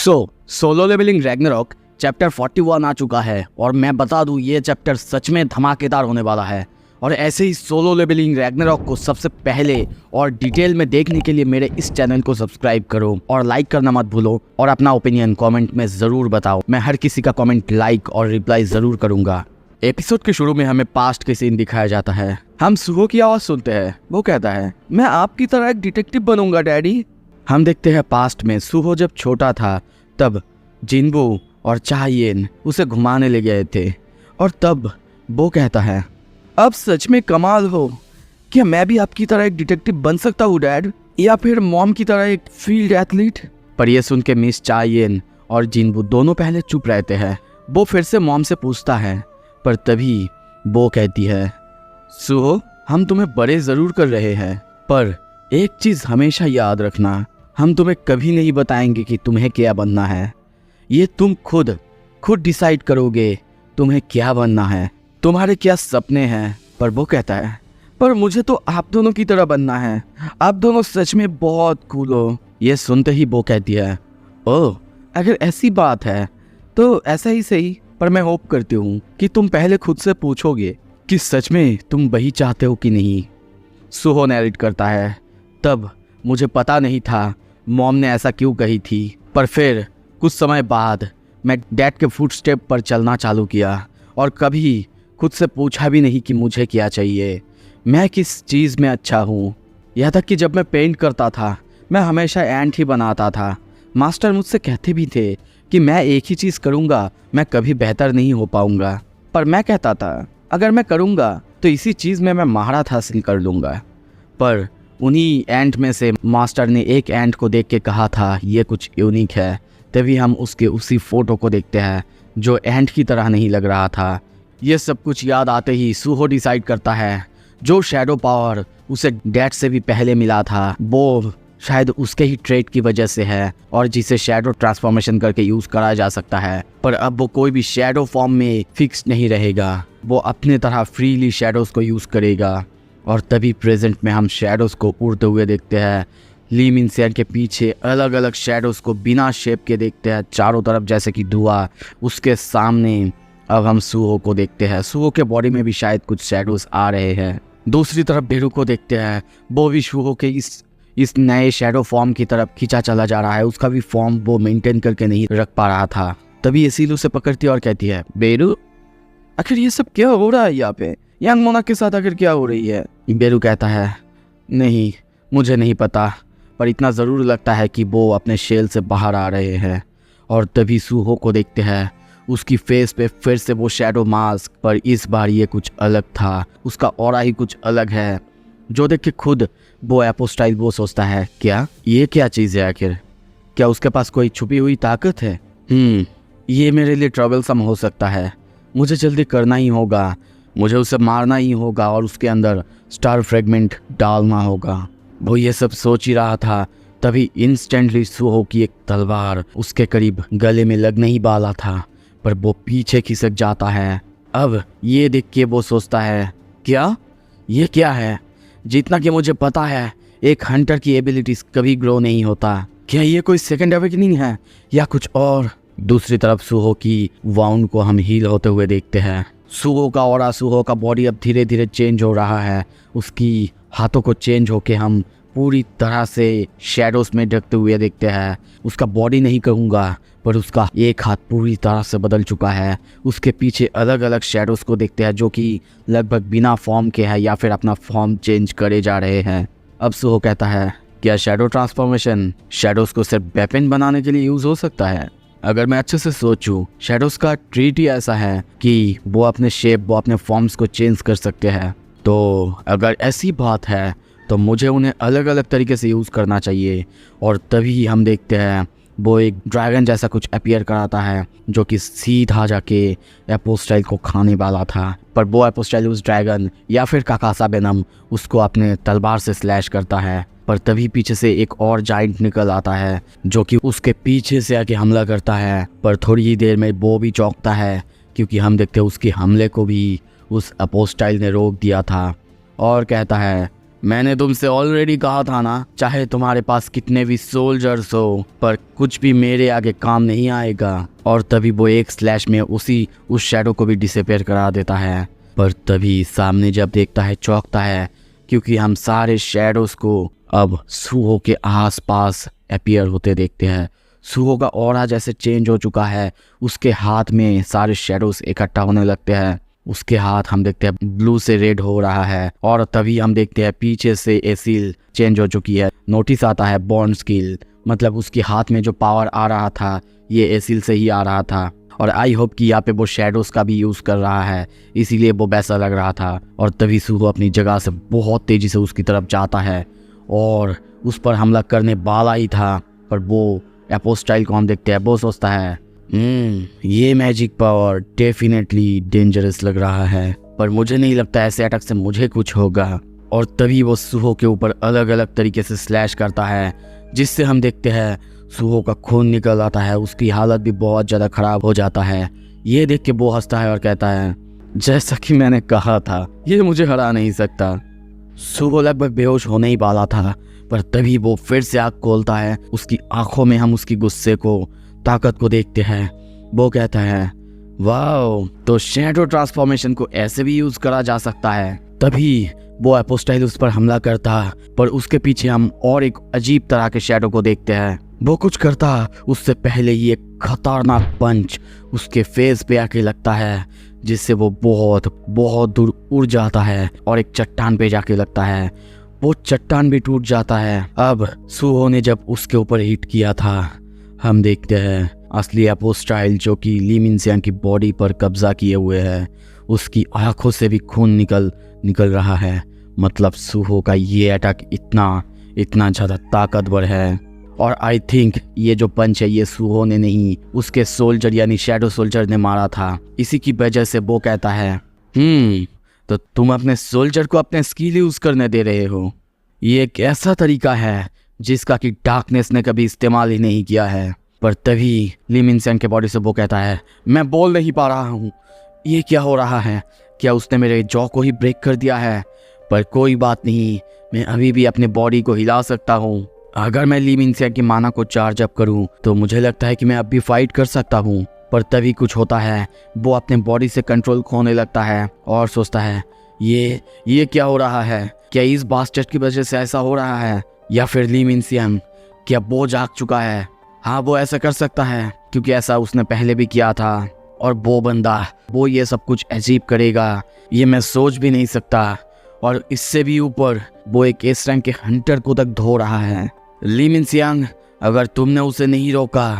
Solo leveling Ragnarok chapter 41 आ चुका है और मैं बता दूं ये चैप्टर सच में धमाकेदार होने वाला है। और ऐसे ही सोलो लेवलिंग रैग्नारॉक को सबसे पहले और डिटेल में देखने के लिए मेरे इस चैनल को सब्सक्राइब करो और लाइक करना मत भूलो और अपना ओपिनियन कमेंट में ज़रूर बताओ। मैं हर किसी का कमेंट लाइक और रिप्लाई ज़रूर करूँगा। एपिसोड के शुरू में हमें पास्ट के सीन दिखाया जाता है। हम सुहो की आवाज़ सुनते हैं। वो कहता है, मैं आपकी तरह एक डिटेक्टिव बनूंगा डैडी। हम देखते हैं पास्ट में सुहो जब छोटा था तब जिनबू और चाहयेन उसे घुमाने ले गए थे और तब वो कहता है, अब सच में कमाल हो, क्या मैं भी आपकी तरह एक डिटेक्टिव बन सकता हूँ डैड, या फिर मॉम की तरह एक फील्ड एथलीट। पर यह सुन के मिस चाहयेन और जिनबू दोनों पहले चुप रहते हैं। वो फिर से मॉम से पूछता है पर तभी वो कहती है, सुहो हम तुम्हें बड़े ज़रूर कर रहे हैं पर एक चीज़ हमेशा याद रखना, हम तुम्हें कभी नहीं बताएंगे कि तुम्हें क्या बनना है। ये तुम खुद डिसाइड करोगे तुम्हें क्या बनना है, तुम्हारे क्या सपने हैं। पर वो कहता है, पर मुझे तो आप दोनों की तरह बनना है, आप दोनों सच में बहुत कूल हो। ये सुनते ही वो कहती है, ओह अगर ऐसी बात है तो ऐसा ही सही, पर मैं होप करती हूँ कि तुम पहले खुद से पूछोगे कि सच में तुम वही चाहते हो कि नहीं। सुहो नैरेट करता है, तब मुझे पता नहीं था मॉम ने ऐसा क्यों कही थी, पर फिर कुछ समय बाद मैं डैड के फुटस्टेप पर चलना चालू किया और कभी खुद से पूछा भी नहीं कि मुझे क्या चाहिए, मैं किस चीज़ में अच्छा हूँ। यहाँ तक कि जब मैं पेंट करता था मैं हमेशा एंट ही बनाता था। मास्टर मुझसे कहते भी थे कि मैं एक ही चीज़ करूँगा मैं कभी बेहतर नहीं हो पाऊँगा, पर मैं कहता था अगर मैं करूँगा तो इसी चीज़ में मैं महारत हासिल कर लूँगा। पर उन्हीं एंट में से मास्टर ने एक एंट को देख के कहा था ये कुछ यूनिक है। तभी हम उसके उसी फोटो को देखते हैं जो एंट की तरह नहीं लग रहा था। ये सब कुछ याद आते ही सुहो डिसाइड करता है जो शैडो पावर उसे डैड से भी पहले मिला था वो शायद उसके ही ट्रेड की वजह से है और जिसे शैडो ट्रांसफॉर्मेशन करके यूज़ करा जा सकता है। पर अब वो कोई भी शैडो फॉर्म में फिक्स नहीं रहेगा, वो अपने तरह फ्रीली शैडोज़ को यूज़ करेगा। और तभी प्रेजेंट में हम शैडोज़ को उड़ते हुए देखते हैं। ली मिनसेन के पीछे अलग अलग शैडोज़ को बिना शेप के देखते हैं चारों तरफ जैसे कि धुआं। उसके सामने अब हम सुहो को देखते हैं। सुहो के बॉडी में भी शायद कुछ शैडोज़ आ रहे हैं। दूसरी तरफ बेरू को देखते हैं, वो भी सुहो के इस नए शैडो फॉर्म की तरफ खींचा चला जा रहा है। उसका भी फॉर्म वो मेंटेन करके नहीं रख पा रहा था। तभी ये सीलू से पकड़ती है और कहती है, बेरू आखिर ये सब क्या हो रहा है यहाँ पे, यंग मोना के साथ आखिर क्या हो रही है। बेरू कहता है, नहीं मुझे नहीं पता, पर इतना ज़रूर लगता है कि वो अपने शेल से बाहर आ रहे हैं। और तभी सुहो को देखते हैं, उसकी फेस पे फिर से वो शैडो मास्क, पर इस बार ये कुछ अलग था। उसका ऑरा ही कुछ अलग है जो देख के खुद वो एपोस्टाइल वो सोचता है, क्या ये क्या चीज़ है, आखिर क्या उसके पास कोई छुपी हुई ताकत है। ये मेरे लिए ट्रबलसम हो सकता है, मुझे जल्दी करना ही होगा, मुझे उसे मारना ही होगा और उसके अंदर स्टार फ्रेगमेंट डालना होगा। वो ये सब सोच ही रहा था तभी इंस्टेंटली सुहो की एक तलवार उसके करीब गले में लगने ही वाला था, पर वो पीछे खिसक जाता है। अब ये देख के वो सोचता है, क्या ये क्या है। जितना कि मुझे पता है एक हंटर की एबिलिटीज कभी ग्रो नहीं होता, क्या ये कोई सेकंड अवेकनिंग है या कुछ और। दूसरी तरफ सुहो की वाउंड को हम हील होते हुए देखते हैं। सुहो का ऑरा, सुहो का बॉडी अब धीरे धीरे चेंज हो रहा है। उसकी हाथों को चेंज होके हम पूरी तरह से शैडोज में ढकते हुए देखते हैं। उसका बॉडी नहीं कहूँगा पर उसका एक हाथ पूरी तरह से बदल चुका है। उसके पीछे अलग अलग शैडोज को देखते हैं जो कि लगभग बिना फॉर्म के हैं या फिर अपना फॉर्म चेंज करे जा रहे हैं। अब सुहो कहता है, क्या शैडो ट्रांसफॉर्मेशन शैडोज को सिर्फ वेपन बनाने के लिए यूज़ हो सकता है। अगर मैं अच्छे से सोचूं शैडोज का ट्रीट ही ऐसा है कि वो अपने शेप, वो अपने फॉर्म्स को चेंज कर सकते हैं। तो अगर ऐसी बात है तो मुझे उन्हें अलग अलग तरीके से यूज़ करना चाहिए। और तभी हम देखते हैं वो एक ड्रैगन जैसा कुछ अपीयर कराता है जो कि सीधा जाके एपोस्टाइल को खाने वाला था। पर वो एपोस्टाइल उस ड्रैगन या फिर काकासा वेनम उसको अपने तलवार से स्लैश करता है। पर तभी पीछे से एक और जाइंट निकल आता है जो कि उसके पीछे से आके हमला करता है। पर थोड़ी ही देर में वो भी चौंकता है क्योंकि हम देखते हैं उसके हमले को भी उस एपोस्टाइल ने रोक दिया था और कहता है, मैंने तुमसे ऑलरेडी कहा था ना, चाहे तुम्हारे पास कितने भी सोल्जर्स हो पर कुछ भी मेरे आगे काम नहीं आएगा। और तभी वो एक स्लैश में उस शैडो को भी डिसअपीयर करा देता है। पर तभी सामने जब देखता है चौंकता है, क्योंकि हम सारे शैडोज को अब सुहो के आसपास अपीयर होते देखते हैं। सुहो का ऑरा जैसे चेंज हो चुका है, उसके हाथ में सारे शैडोज इकट्ठा होने लगते हैं। उसके हाथ हम देखते हैं ब्लू से रेड हो रहा है। और तभी हम देखते हैं पीछे से एसिल चेंज हो चुकी है। नोटिस आता है बॉन्ड स्किल, मतलब उसके हाथ में जो पावर आ रहा था ये एसिल से ही आ रहा था। और आई होप कि यहाँ पे वो शैडोज का भी यूज़ कर रहा है, इसीलिए वो वैसा लग रहा था। और तभी सुहो अपनी जगह से बहुत तेज़ी से उसकी तरफ जाता है और उस पर हमला करने वाला ही था। पर वो एपोस्टाइल को हम देखते हैं, वो सोचता है ये मैजिक पावर डेफिनेटली डेंजरस लग रहा है, पर मुझे नहीं लगता ऐसे अटैक से मुझे कुछ होगा। और तभी वो सुहो के ऊपर अलग अलग तरीके से स्लैश करता है, जिससे हम देखते हैं सुहो का खून निकल आता है। उसकी हालत भी बहुत ज़्यादा ख़राब हो जाता है। ये देख के वो हंसता है और कहता है, जैसा कि मैंने कहा था ये मुझे हरा नहीं सकता। सुहो लगभग बेहोश होने ही वाला था, पर तभी वो फिर से आँख खोलता है। उसकी आंखों में हम उसकी गुस्से को, ताकत को देखते हैं। वो कहता है, वाओ, तो शैडो ट्रांसफॉर्मेशन को ऐसे भी यूज करा जा सकता है। तभी वो अपोस्टाइल उस पर हमला करता, पर उसके पीछे हम और एक अजीब तरह के शैडो को देखते हैं। वो कुछ करता उससे पहले ही एक खतरनाक पंच उसके फेस पे आके लगता है, जिससे वो बहुत बहुत दूर उड़ जाता है और एक चट्टान पे जाके लगता है। वो चट्टान भी टूट जाता है। अब सुहो ने जब उसके ऊपर हिट किया था, हम देखते हैं असली अपोस्टाइल जो कि ली मिनसियांग की बॉडी पर कब्जा किए हुए है। उसकी आंखों से भी खून निकल रहा है। मतलब सुहो का ये अटैक इतना ज़्यादा ताकतवर है। और आई थिंक ये जो पंच है ये सुहो ने नहीं, उसके सोल्जर यानी शैडो सोल्जर ने मारा था। इसी की वजह से वो कहता है, तो तुम अपने सोल्जर को अपने स्किल यूज करने दे रहे हो। ये एक ऐसा तरीका है जिसका कि डार्कनेस ने कभी इस्तेमाल ही नहीं किया है। पर तभी ली मिनसियांग के बॉडी से वो कहता है, मैं बोल नहीं पा रहा हूँ, ये क्या हो रहा है? क्या उसने मेरे जॉ को ही ब्रेक कर दिया है? पर कोई बात नहीं, मैं अभी भी अपने बॉडी को हिला सकता हूँ। अगर मैं ली मिनसियांग की माना को चार्ज अप करूँ तो मुझे लगता है कि मैं अब भी फाइट कर सकता हूँ। पर तभी कुछ होता है, वो अपने बॉडी से कंट्रोल खोने लगता है और सोचता है, ये क्या हो रहा है? क्या इस बास्टर्ड की वजह से ऐसा हो रहा है, या फिर ली मिनसियांग क्या वो जाग चुका है? हाँ, वो ऐसा कर सकता है क्योंकि ऐसा उसने पहले भी किया था। और वो बंदा वो ये सब कुछ अजीब करेगा, ये मैं सोच भी नहीं सकता। और इससे भी ऊपर वो एक इस रैंक के हंटर को तक धो रहा है। ली मिनसियांग, अगर तुमने उसे नहीं रोका।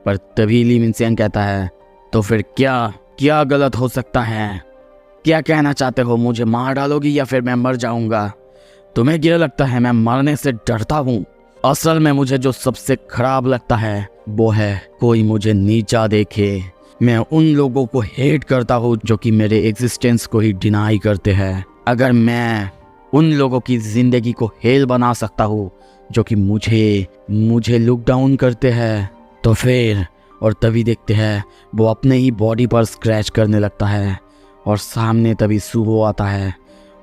पर तभी ली मिनसियांग कहता है, तो फिर क्या गलत हो सकता है? क्या कहना चाहते हो? मुझे मार डालोगी या फिर मैं मर जाऊंगा? तुम्हें क्या लगता है मैं मरने से डरता हूँ? असल में मुझे जो सबसे खराब लगता है वो है कोई मुझे नीचा देखे। मैं उन लोगों को हेट करता हूँ जो कि मेरे एग्जिस्टेंस को ही डिनाई करते हैं। अगर मैं उन लोगों की जिंदगी को हेल बना सकता हूँ जो कि मुझे लुक डाउन करते हैं, तो फिर। और तभी देखते हैं वो अपने ही बॉडी पर स्क्रैच करने लगता है और सामने तभी सुहो आता है।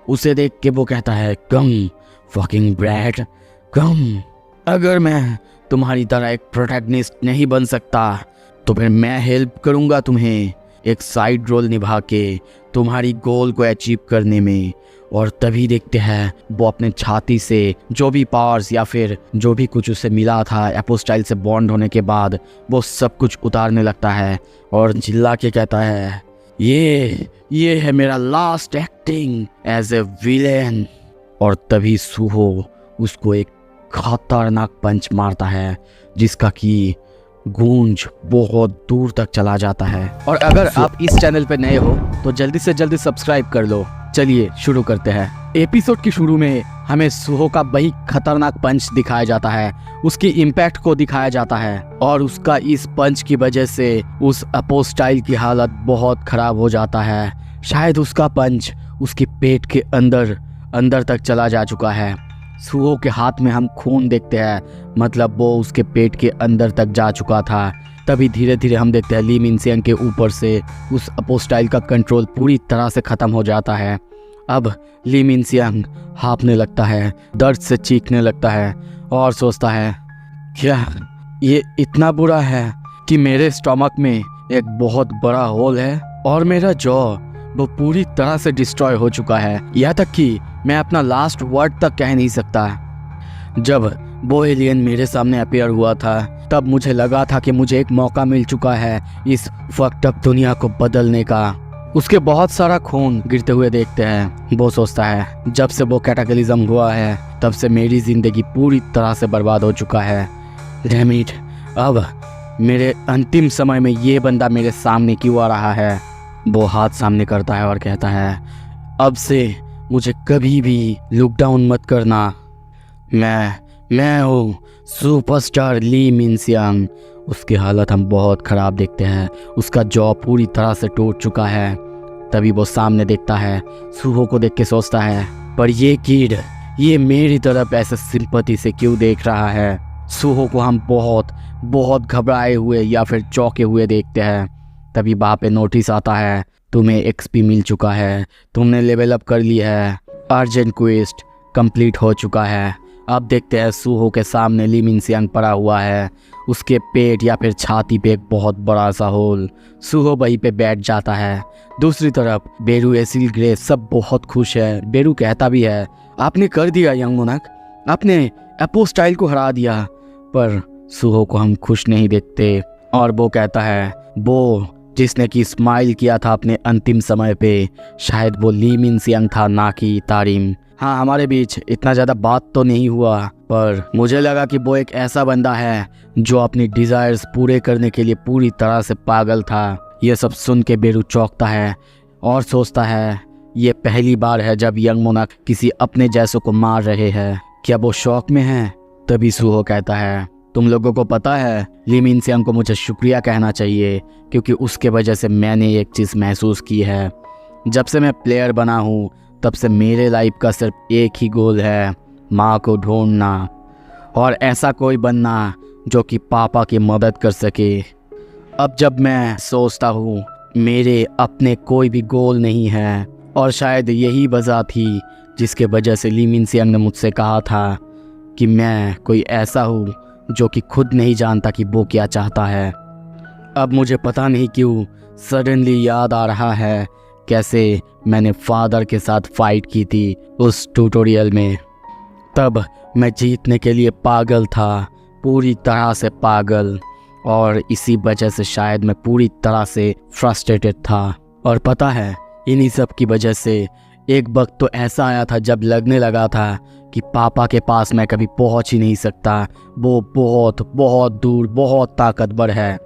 उसे देख के वो कहता है, कम फकिंग ब्रैट, कम। अगर मैं तुम्हारी तरह एक प्रोटैगनिस्ट नहीं बन सकता तो फिर मैं हेल्प करूंगा तुम्हें एक साइड रोल निभा के तुम्हारी गोल को अचीव करने में। और तभी देखते हैं वो अपने छाती से जो भी पावर्स या फिर जो भी कुछ उसे मिला था एपोस्टाइल से बॉन्ड होने के बाद, वो सब कुछ उतारने लगता है और चिल्ला के कहता है, ये है मेरा last acting as a villain. और तभी सुहो उसको एक खतरनाक पंच मारता है जिसका कि गूंज बहुत दूर तक चला जाता है। और अगर आप इस चैनल पर नए हो तो जल्दी से जल्दी सब्सक्राइब कर लो। चलिए शुरू करते हैं। एपिसोड के शुरू में हमें सुहो का वही खतरनाक पंच दिखाया जाता है, उसकी इम्पैक्ट को दिखाया जाता है और उसका इस पंच की वजह से उस अपोस्टाइल की हालत बहुत खराब हो जाता है। शायद उसका पंच उसके पेट के अंदर तक चला जा चुका है। सुहो के हाथ में हम खून देखते हैं, मतलब वो उसके पेट के अंदर तक जा चुका था। तभी धीरे धीरे हम देखते हैं ली मिनसियांग के ऊपर से उस अपोस्टाइल का कंट्रोल पूरी तरह से ख़त्म हो जाता है अब ली मिनसियांग हाँफने लगता है, दर्द से चीखने लगता है और सोचता है क्या ये इतना बुरा है कि मेरे स्टमक में एक बहुत बड़ा होल है और मेरा जॉ वो पूरी तरह से डिस्ट्रॉय हो चुका है, यहाँ तक कि मैं अपना लास्ट वर्ड तक कह नहीं सकता। जब वो एलियन मेरे सामने अपीयर हुआ था तब मुझे लगा था कि मुझे एक मौका मिल चुका है इस फक्ड अप दुनिया को बदलने का। उसके बहुत सारा खून गिरते हुए देखते हैं। वो सोचता है जब से वो कैटाक्लिज्म हुआ है तब से मेरी ज़िंदगी पूरी तरह से बर्बाद हो चुका है। डैम इट, अब मेरे अंतिम समय में ये बंदा मेरे सामने क्यों आ रहा है। वो हाथ सामने करता है और कहता है अब से मुझे कभी भी लुक डाउन मत करना। मैं हूँ सुपरस्टार ली मिनसियांग। उसकी हालत हम बहुत ख़राब देखते हैं, उसका जॉ पूरी तरह से टूट चुका है। तभी वो सामने देखता है, सूहो को देख के सोचता है पर ये किड ये मेरी तरफ ऐसे सिंपैथी से क्यों देख रहा है। सूहो को हम बहुत घबराए हुए या फिर चौंके हुए देखते हैं। तभी वहाँ पे नोटिस आता है तुम्हें एक्सपी मिल चुका है, तुमने लेवल अप कर लिया है, अर्जेंट क्वेस्ट कंप्लीट हो चुका है। अब देखते हैं सूहो के सामने ली मिनसियांग पड़ा हुआ है, उसके पेट या फिर छाती पे एक बहुत बड़ा सा होल। सूहो वहीं पे बैठ जाता है। दूसरी तरफ बेरू, एसिल, ग्रे सब बहुत खुश है। बेरू कहता भी है आपने कर दिया यंग मोनाक, आपने एपोस्टाइल को हरा दिया। पर सूहो को हम खुश नहीं देखते और वो कहता है वो जिसने कि स्माइल किया था अपने अंतिम समय पे शायद वो ली मिनसियांग था, ना कि तारिम। हाँ, हमारे बीच इतना ज़्यादा बात तो नहीं हुआ पर मुझे लगा कि वो एक ऐसा बंदा है जो अपनी डिज़ायर्स पूरे करने के लिए पूरी तरह से पागल था। ये सब सुन के बेरू चौंकता है और सोचता है ये पहली बार है जब यंग मोनाक किसी अपने जैसों को मार रहे हैं। क्या वो शौक में है? तभी सूहो कहता है तुम लोगों को पता है ली मिनसियांग को मुझे शुक्रिया कहना चाहिए क्योंकि उसके वजह से मैंने एक चीज़ महसूस की है। जब से मैं प्लेयर बना हूँ तब से मेरे लाइफ का सिर्फ एक ही गोल है, माँ को ढूंढना और ऐसा कोई बनना जो कि पापा की मदद कर सके। अब जब मैं सोचता हूँ मेरे अपने कोई भी गोल नहीं है और शायद यही वजह थी जिसके वजह से ली मिनसियांग ने मुझसे कहा था कि मैं कोई ऐसा हूँ जो कि खुद नहीं जानता कि वो क्या चाहता है। अब मुझे पता नहीं क्यों सडनली याद आ रहा है कैसे मैंने फादर के साथ फाइट की थी उस ट्यूटोरियल में। तब मैं जीतने के लिए पागल था, पूरी तरह से पागल, और इसी वजह से शायद मैं पूरी तरह से फ्रस्ट्रेटेड था। और पता है इन्हीं सब की वजह से एक वक्त तो ऐसा आया था जब लगने लगा था कि पापा के पास मैं कभी पहुंच ही नहीं सकता, वो बहुत दूर बहुत ताकतवर है।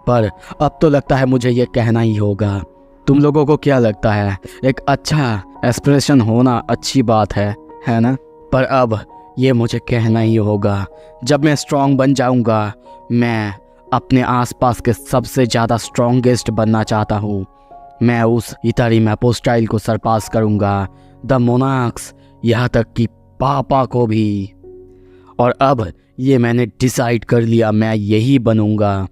पर अब तो लगता है मुझे ये कहना ही होगा। तुम लोगों को क्या लगता है? एक अच्छा एस्पिरेशन होना अच्छी बात है ना? पर अब ये मुझे कहना ही होगा। जब मैं स्ट्रॉन्ग बन जाऊंगा मैं अपने आसपास के सबसे ज़्यादा स्ट्रॉन्गेस्ट बनना चाहता हूँ। मैं उस इतारिम एपोस्टाइल को सरपास करूँगा, द मोनाक्स, यहाँ तक कि पापा को भी। और अब ये मैंने डिसाइड कर लिया, मैं यही बनूँगा।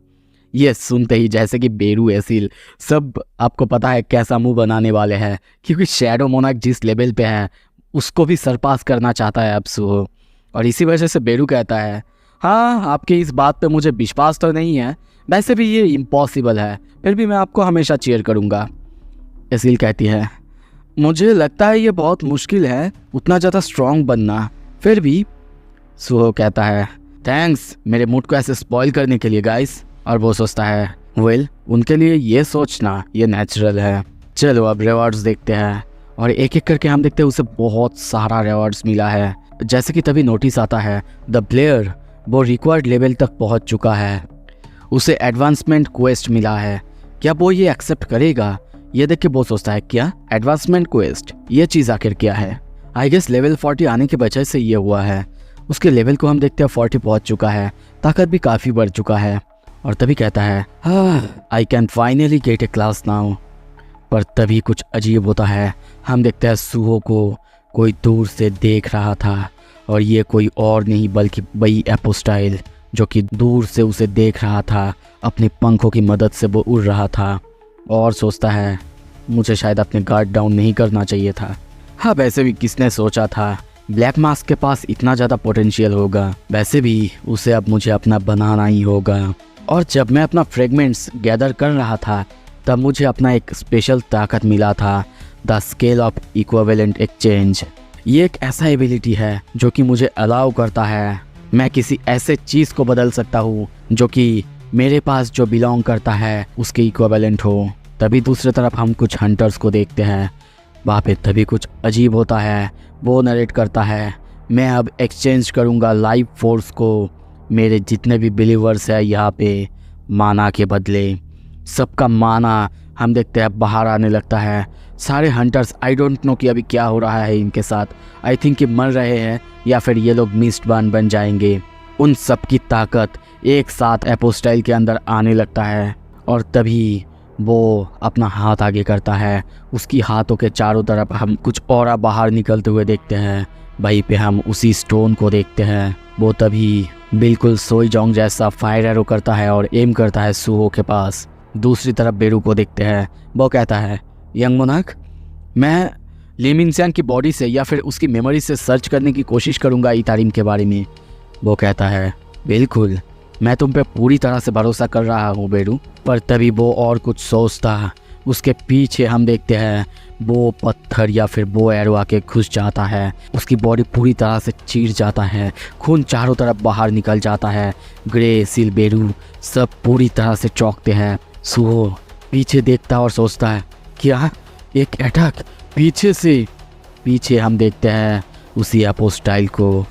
ये सुनते ही जैसे कि बेरू, एसिल सब आपको पता है कैसा मुंह बनाने वाले हैं क्योंकि शैडो मोनाक जिस लेवल पे है उसको भी सरपास करना चाहता है अब सूहो। और इसी वजह से बेरू कहता है हाँ, आपकी इस बात पे मुझे विश्वास तो नहीं है, वैसे भी ये इम्पॉसिबल है, फिर भी मैं आपको हमेशा चीयर करूँगा। एसिल कहती है मुझे लगता है ये बहुत मुश्किल है उतना ज़्यादा स्ट्रॉन्ग बनना, फिर भी। सूहो कहता है थैंक्स मेरे मूड को ऐसे स्पॉइल करने के लिए गाइस। और वो सोचता है वेल उनके लिए ये सोचना ये नेचुरल है। चलो अब रिवॉर्ड्स देखते हैं और एक एक करके हम देखते हैं उसे बहुत सारा रिवॉर्ड्स मिला है। जैसे कि तभी नोटिस आता है द प्लेयर वो रिक्वायर्ड लेवल तक पहुंच चुका है, उसे एडवांसमेंट क्वेस्ट मिला है। क्या वो ये एक्सेप्ट करेगा? ये देख के वो सोचता है क्या एडवांसमेंट क्वेस्ट, ये चीज़ आखिर क्या है? आई गेस लेवल 40 आने की वजह से ये हुआ है। उसके लेवल को हम देखते हैं 40 पहुँच चुका है, ताकत भी काफ़ी बढ़ चुका है। और तभी कहता है I can finally get A class now. पर तभी कुछ अजीब होता है। हम देखते हैं सूहो को कोई दूर से देख रहा था और ये कोई और नहीं बल्कि वही एपोस्टाइल जो कि दूर से उसे देख रहा था, अपने पंखों की मदद से वो उड़ रहा था। और सोचता है मुझे शायद अपने गार्ड डाउन नहीं करना चाहिए था। हाँ, वैसे भी किसने सोचा था ब्लैक मास्क के पास इतना ज़्यादा पोटेंशियल होगा। वैसे भी उसे अब मुझे अपना बनाना ही होगा। और जब मैं अपना फ्रेगमेंट्स गैदर कर रहा था तब मुझे अपना एक स्पेशल ताकत मिला था, the scale of equivalent exchange. ये एक ऐसा एबिलिटी है जो कि मुझे अलाउ करता है मैं किसी ऐसे चीज़ को बदल सकता हूँ जो कि मेरे पास जो बिलोंग करता है उसके इक्विवेलेंट हो। तभी दूसरी तरफ हम कुछ हंटर्स को देखते हैं, वहाँ पे तभी कुछ अजीब होता है। वो नरेट करता है, मैं अब एक्सचेंज करूँगा लाइफ फोर्स को मेरे जितने भी बिलीवर्स हैं यहाँ पे माना के बदले। सबका माना हम देखते हैं बाहर आने लगता है। सारे हंटर्स, आई डोंट नो कि अभी क्या हो रहा है इनके साथ। आई थिंक कि मर रहे हैं या फिर ये लोग मिस्ट बन जाएंगे। उन सब की ताकत एक साथ एपोस्टाइल के अंदर आने लगता है और तभी वो अपना हाथ आगे करता है। उसकी हाथों के चारों तरफ हम कुछ और बाहर निकलते हुए देखते हैं। वहीं पे हम उसी स्टोन को देखते हैं। वो तभी बिल्कुल सोई जोंग जैसा फायर एरो करता है और एम करता है सुहो के पास। दूसरी तरफ बेरू को देखते हैं। वो कहता है, यंग मोनार्क, मैं लेमिनसियान की बॉडी से या फिर उसकी मेमोरी से सर्च करने की कोशिश करूंगा इतारिम के बारे में। वो कहता है, बिल्कुल, मैं तुम पे पूरी तरह से भरोसा कर रहा हूँ बेरू। पर तभी वो और कुछ सोचता। उसके पीछे हम देखते हैं वो पत्थर या फिर वो एरो आके घुस जाता है। उसकी बॉडी पूरी तरह से चीर जाता है, खून चारों तरफ बाहर निकल जाता है। ग्रे, सिल, बेरू सब पूरी तरह से चौंकते हैं। सुहो पीछे देखता और सोचता है, क्या एक अटैक पीछे से? पीछे हम देखते हैं उसी एपोस्टाइल को।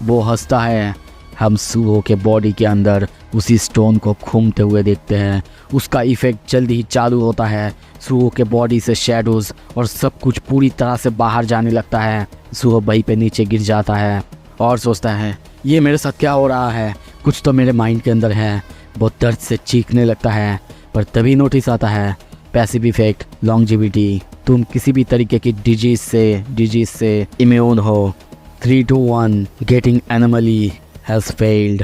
वो हंसता है। हम सुहो के बॉडी के अंदर उसी स्टोन को घूमते हुए देखते हैं। उसका इफेक्ट जल्दी ही चालू होता है। सुहो के बॉडी से शैडोज और सब कुछ पूरी तरह से बाहर जाने लगता है। सुहो वहीं पे नीचे गिर जाता है और सोचता है, ये मेरे साथ क्या हो रहा है? कुछ तो मेरे माइंड के अंदर है। वो दर्द से चीखने लगता है। पर तभी नोटिस आता है, पैसिव इफेक्ट, लॉन्जिविटी। तुम किसी भी तरीके की डिजीज से इम्यून हो। 3 to 1 getting anomaly has failed,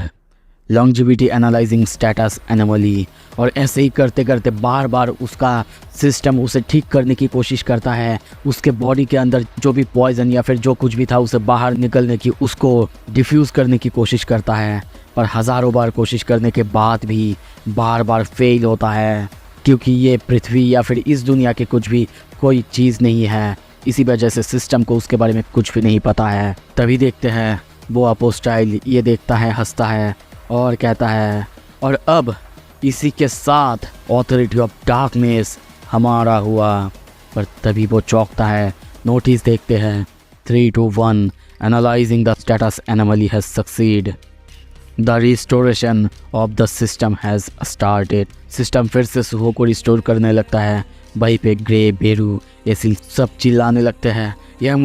longevity analysing status anomaly. और ऐसे ही करते करते बार बार उसका सिस्टम उसे ठीक करने की कोशिश करता है। उसके बॉडी के अंदर जो भी पॉइजन या फिर जो कुछ भी था उसे बाहर निकलने की, उसको डिफ्यूज़ करने की कोशिश करता है। पर हज़ारों बार कोशिश करने के बाद भी बार बार फेल होता है, क्योंकि ये पृथ्वी या फिर इस दुनिया के कुछ भी कोई चीज़ नहीं है। इसी वजह से सिस्टम को उसके बारे में कुछ भी नहीं पता है। तभी देखते हैं वो अपोस्टाइल ये देखता है, हंसता है और कहता है, और अब इसी के साथ ऑथोरिटी ऑफ डार्कनेस हमारा हुआ। पर तभी वो चौंकता है। नोटिस देखते हैं, 3 to 1 analysing the status anomaly has succeed, the restoration of the system has started. System फिर से सुहो को रिस्टोर करने लगता है। वहीं पे ग्रे, बेरू, एसिल सब चिल्लाने लगते हैं, यंग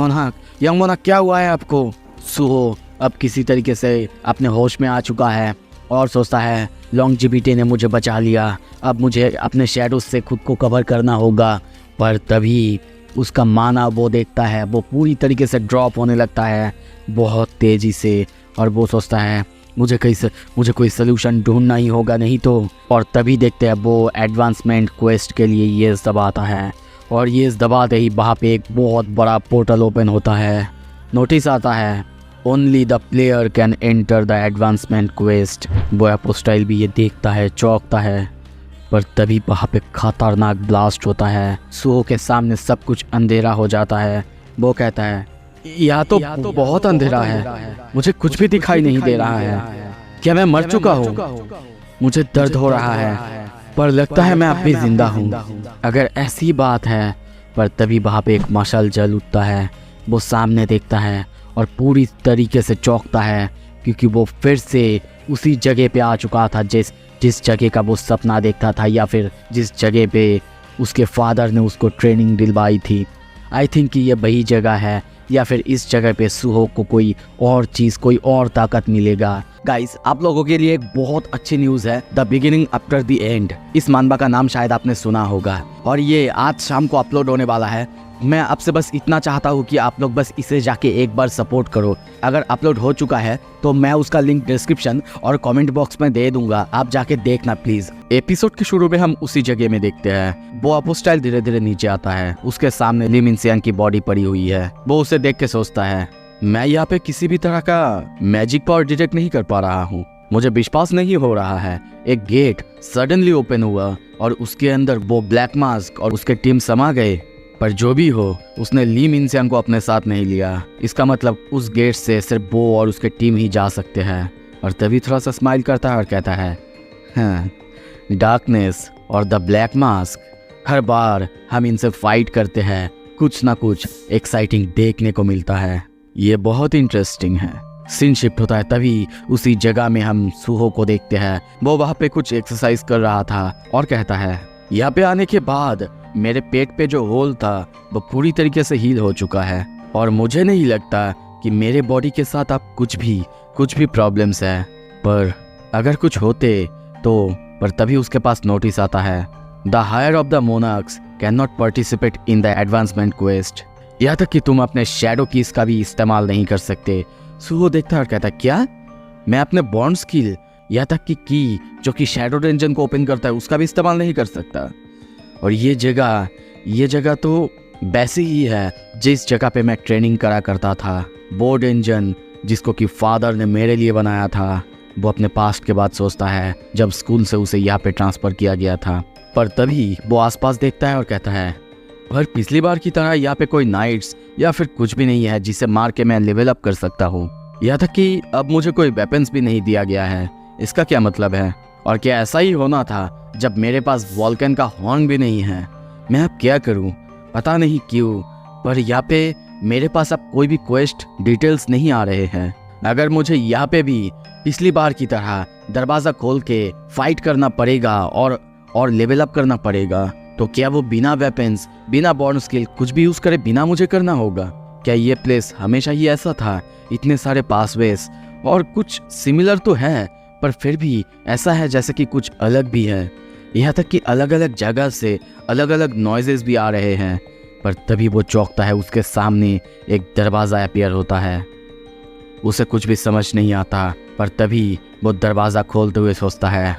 मोनार्क क्या हुआ है आपको? सुहो अब किसी तरीके से अपने होश में आ चुका है और सोचता है, लॉन्जिविटी ने मुझे बचा लिया, अब मुझे अपने शैडोज से खुद को कवर करना होगा। पर तभी उसका माना वो देखता है, वो पूरी तरीके से ड्रॉप होने लगता है बहुत तेज़ी से। और वो सोचता है, मुझे कोई सलूशन ढूंढना ही होगा, नहीं तो। और तभी देखते हैं वो एडवांसमेंट क्वेस्ट के लिए ये दबाता है और ये दबाते ही वहाँ पे एक बहुत बड़ा पोर्टल ओपन होता है। नोटिस आता है, only the player can enter the advancement quest. वो एपोस्टाइल भी ये देखता है, चौंकता है। पर तभी वहाँ पे खतरनाक ब्लास्ट होता है। सुहो के सामने सब कुछ अंधेरा हो जाता है। वो कहता है, या तो बहुत अंधेरा है, मुझे कुछ भी दिखाई नहीं दे रहा है। क्या मैं मर चुका हूँ? मुझे दर्द हो रहा है, पर लगता है मैं अब भी जिंदा हूँ, अगर ऐसी बात है। पर तभी वहाँ पे एक मशाल जल उठता है। वो सामने देखता है और पूरी तरीके से चौंकता है, क्योंकि वो फिर से उसी जगह पे आ चुका था जिस जगह का वो सपना देखता था, या फिर जिस जगह पे उसके फादर ने उसको ट्रेनिंग दिलवाई थी। आई थिंक कि ये वही जगह है, या फिर इस जगह पे सुहो को कोई और चीज़, कोई और ताकत मिलेगा। गाइस, आप लोगों के लिए एक बहुत अच्छी न्यूज़ है, the beginning after the end. इस मानवा का नाम शायद आपने सुना होगा और ये आज शाम को अपलोड होने वाला है। मैं आपसे बस इतना चाहता हूँ कि आप लोग बस इसे जाके एक बार सपोर्ट करो। अगर अपलोड हो चुका है तो मैं उसका लिंक डिस्क्रिप्शन और कमेंट बॉक्स में दे दूंगा, आप जाके देखना प्लीज। एपिसोड के शुरू में हम उसी जगह में देखते हैं वो अपोस्टाइल धीरे धीरे नीचे आता है। उसके सामने ली मिनसियांग की बॉडी पड़ी हुई है। वो उसे देख के सोचता है, मैं यहाँ पे किसी भी तरह का मैजिक पावर डिटेक्ट नहीं कर पा रहा हूँ। मुझे विश्वास नहीं हो रहा है। एक गेट सडनली ओपन हुआ और उसके अंदर वो ब्लैक मास्क और उसके टीम समा गए। पर जो भी हो, उसने ली मिनसियांग को अपने साथ नहीं लिया। इसका मतलब उस गेट से सिर्फ वो और उसके टीम ही जा सकते हैं। और तभी थोड़ा सा स्माइल करता है और कहता है, हाँ, डार्कनेस और द ब्लैक मास्क, हर बार हम इनसे फाइट करते हैं कुछ ना कुछ एक्साइटिंग देखने को मिलता है। ये बहुत इंटरेस्टिंग है। सीन शिफ्ट होता है, तभी उसी जगह में हम सूहो को देखते हैं। वो वहाँ पे कुछ एक्सरसाइज कर रहा था और कहता है, यहाँ पे आने के बाद मेरे पेट पे जो होल था वो पूरी तरीके से हील हो चुका है और मुझे नहीं लगता कि मेरे बॉडी के साथ अब कुछ भी प्रॉब्लम्स है। पर अगर कुछ होते तो पर तभी उसके पास नोटिस आता है, the heir of the monarchs can not participate in the advancement quest. यहाँ तक कि तुम अपने शैडो कीज का भी इस्तेमाल नहीं कर सकते। सूहो देखता है और कहता है, क्या मैं अपने बॉन्ड स्किल यहाँ तक कि की जो कि शैडो डेंजन को ओपन करता है उसका भी इस्तेमाल नहीं कर सकता? और ये जगह तो वैसी ही है जिस जगह पे मैं ट्रेनिंग करा करता था। वो डेंजन जिसको कि फादर ने मेरे लिए बनाया था। वो अपने पास्ट के बाद सोचता है जब स्कूल से उसे यहाँ पे ट्रांसफ़र किया गया था। पर तभी वो आसपास देखता है और कहता है, पर पिछली बार की तरह यहाँ पे कोई नाइट्स या फिर कुछ भी नहीं है जिसे मार के मैं लेवल अप कर सकता हूँ। यहाँ तक कि अब मुझे कोई वेपन्स भी नहीं दिया गया है। इसका क्या मतलब है? और क्या ऐसा ही होना था जब मेरे पास वॉल्कन का हॉर्न भी नहीं है? मैं अब क्या करूँ, पता नहीं क्यों, पर यहाँ पे मेरे पास अब कोई भी क्वेस्ट डिटेल्स नहीं आ रहे हैं। अगर मुझे यहाँ पे भी पिछली बार की तरह दरवाज़ा खोल के फाइट करना पड़ेगा और लेवल अप करना पड़ेगा, तो क्या वो बिना वेपन्स, बिना बॉन्ड स्किल कुछ भी यूज़ करे बिना मुझे करना होगा? क्या ये प्लेस हमेशा ही ऐसा था? इतने सारे पासवेज और कुछ सिमिलर तो है, पर फिर भी ऐसा है जैसे कि कुछ अलग भी है। यहाँ तक कि अलग अलग जगह से अलग अलग नॉइजेस भी आ रहे हैं। पर तभी वो चौंकता है, उसके सामने एक दरवाज़ा अपीयर होता है। उसे कुछ भी समझ नहीं आता, पर तभी वो दरवाज़ा खोलते हुए सोचता है,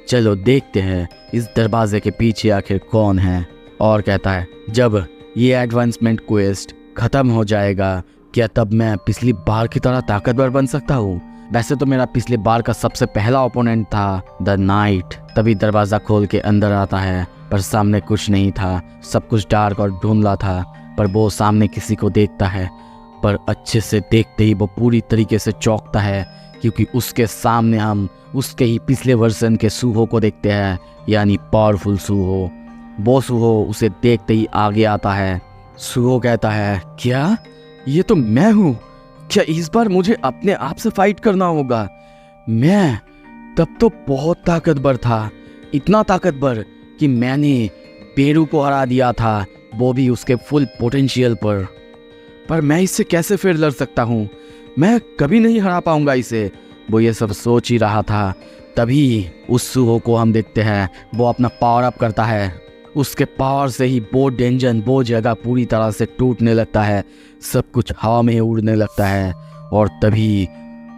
चलो देखते हैं इस दरवाजे के पीछे आखिर कौन है। और कहता है, जब ये एडवांसमेंट क्वेस्ट ख़त्म हो जाएगा क्या तब मैं पिछली बार की तरह ताकतवर बन सकता हूँ? वैसे तो मेरा पिछले बार का सबसे पहला ओपोनेंट था द नाइट। तभी दरवाज़ा खोल के अंदर आता है, पर सामने कुछ नहीं था। सब कुछ डार्क और धुंधला था। पर वो सामने किसी को देखता है, पर अच्छे से देखते ही वो पूरी तरीके से चौंकता है, क्योंकि उसके सामने हम उसके ही पिछले वर्जन के सूहो को देखते हैं, यानी पावरफुल सूहो। वो सूहो उसे देखते ही आगे आता है। सूहो कहता है, क्या ये तो मैं हूँ? क्या इस बार मुझे अपने आप से फाइट करना होगा? मैं तब तो बहुत ताकतवर था, इतना ताकतवर कि मैंने पेरू को हरा दिया था, वो भी उसके फुल पोटेंशियल पर मैं इससे कैसे फिर लड़ सकता हूँ? मैं कभी नहीं हरा पाऊंगा इसे। वो ये सब सोच ही रहा था, तभी उस सूहो को हम देखते हैं, वो अपना पावर अप करता है। उसके पावर से ही वो डेंजन, वो जगह पूरी तरह से टूटने लगता है। सब कुछ हवा में उड़ने लगता है और तभी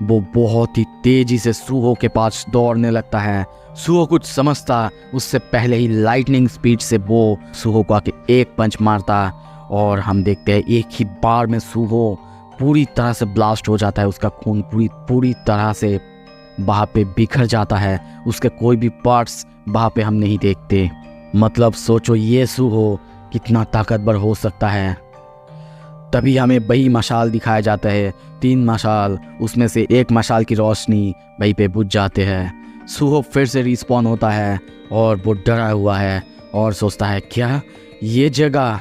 वो बहुत ही तेजी से सूहो के पास दौड़ने लगता है। सूहो कुछ समझता उससे पहले ही लाइटनिंग स्पीड से वो सूहो को आके एक पंच मारता और हम देखते हैं एक ही बार में सूहो पूरी तरह से ब्लास्ट हो जाता है। उसका खून पूरी तरह से वहाँ पे बिखर जाता है। उसके कोई भी पार्ट्स वहाँ पे हम नहीं देखते। मतलब सोचो ये सूहो कितना ताकतवर हो सकता है। तभी हमें वही मशाल दिखाया जाता है, 3 मशाल, उसमें से एक मशाल की रोशनी वहीं पे बुझ जाते हैं। सूहो फिर से रिस्पॉन होता है और वो डरा हुआ है और सोचता है, क्या ये जगह,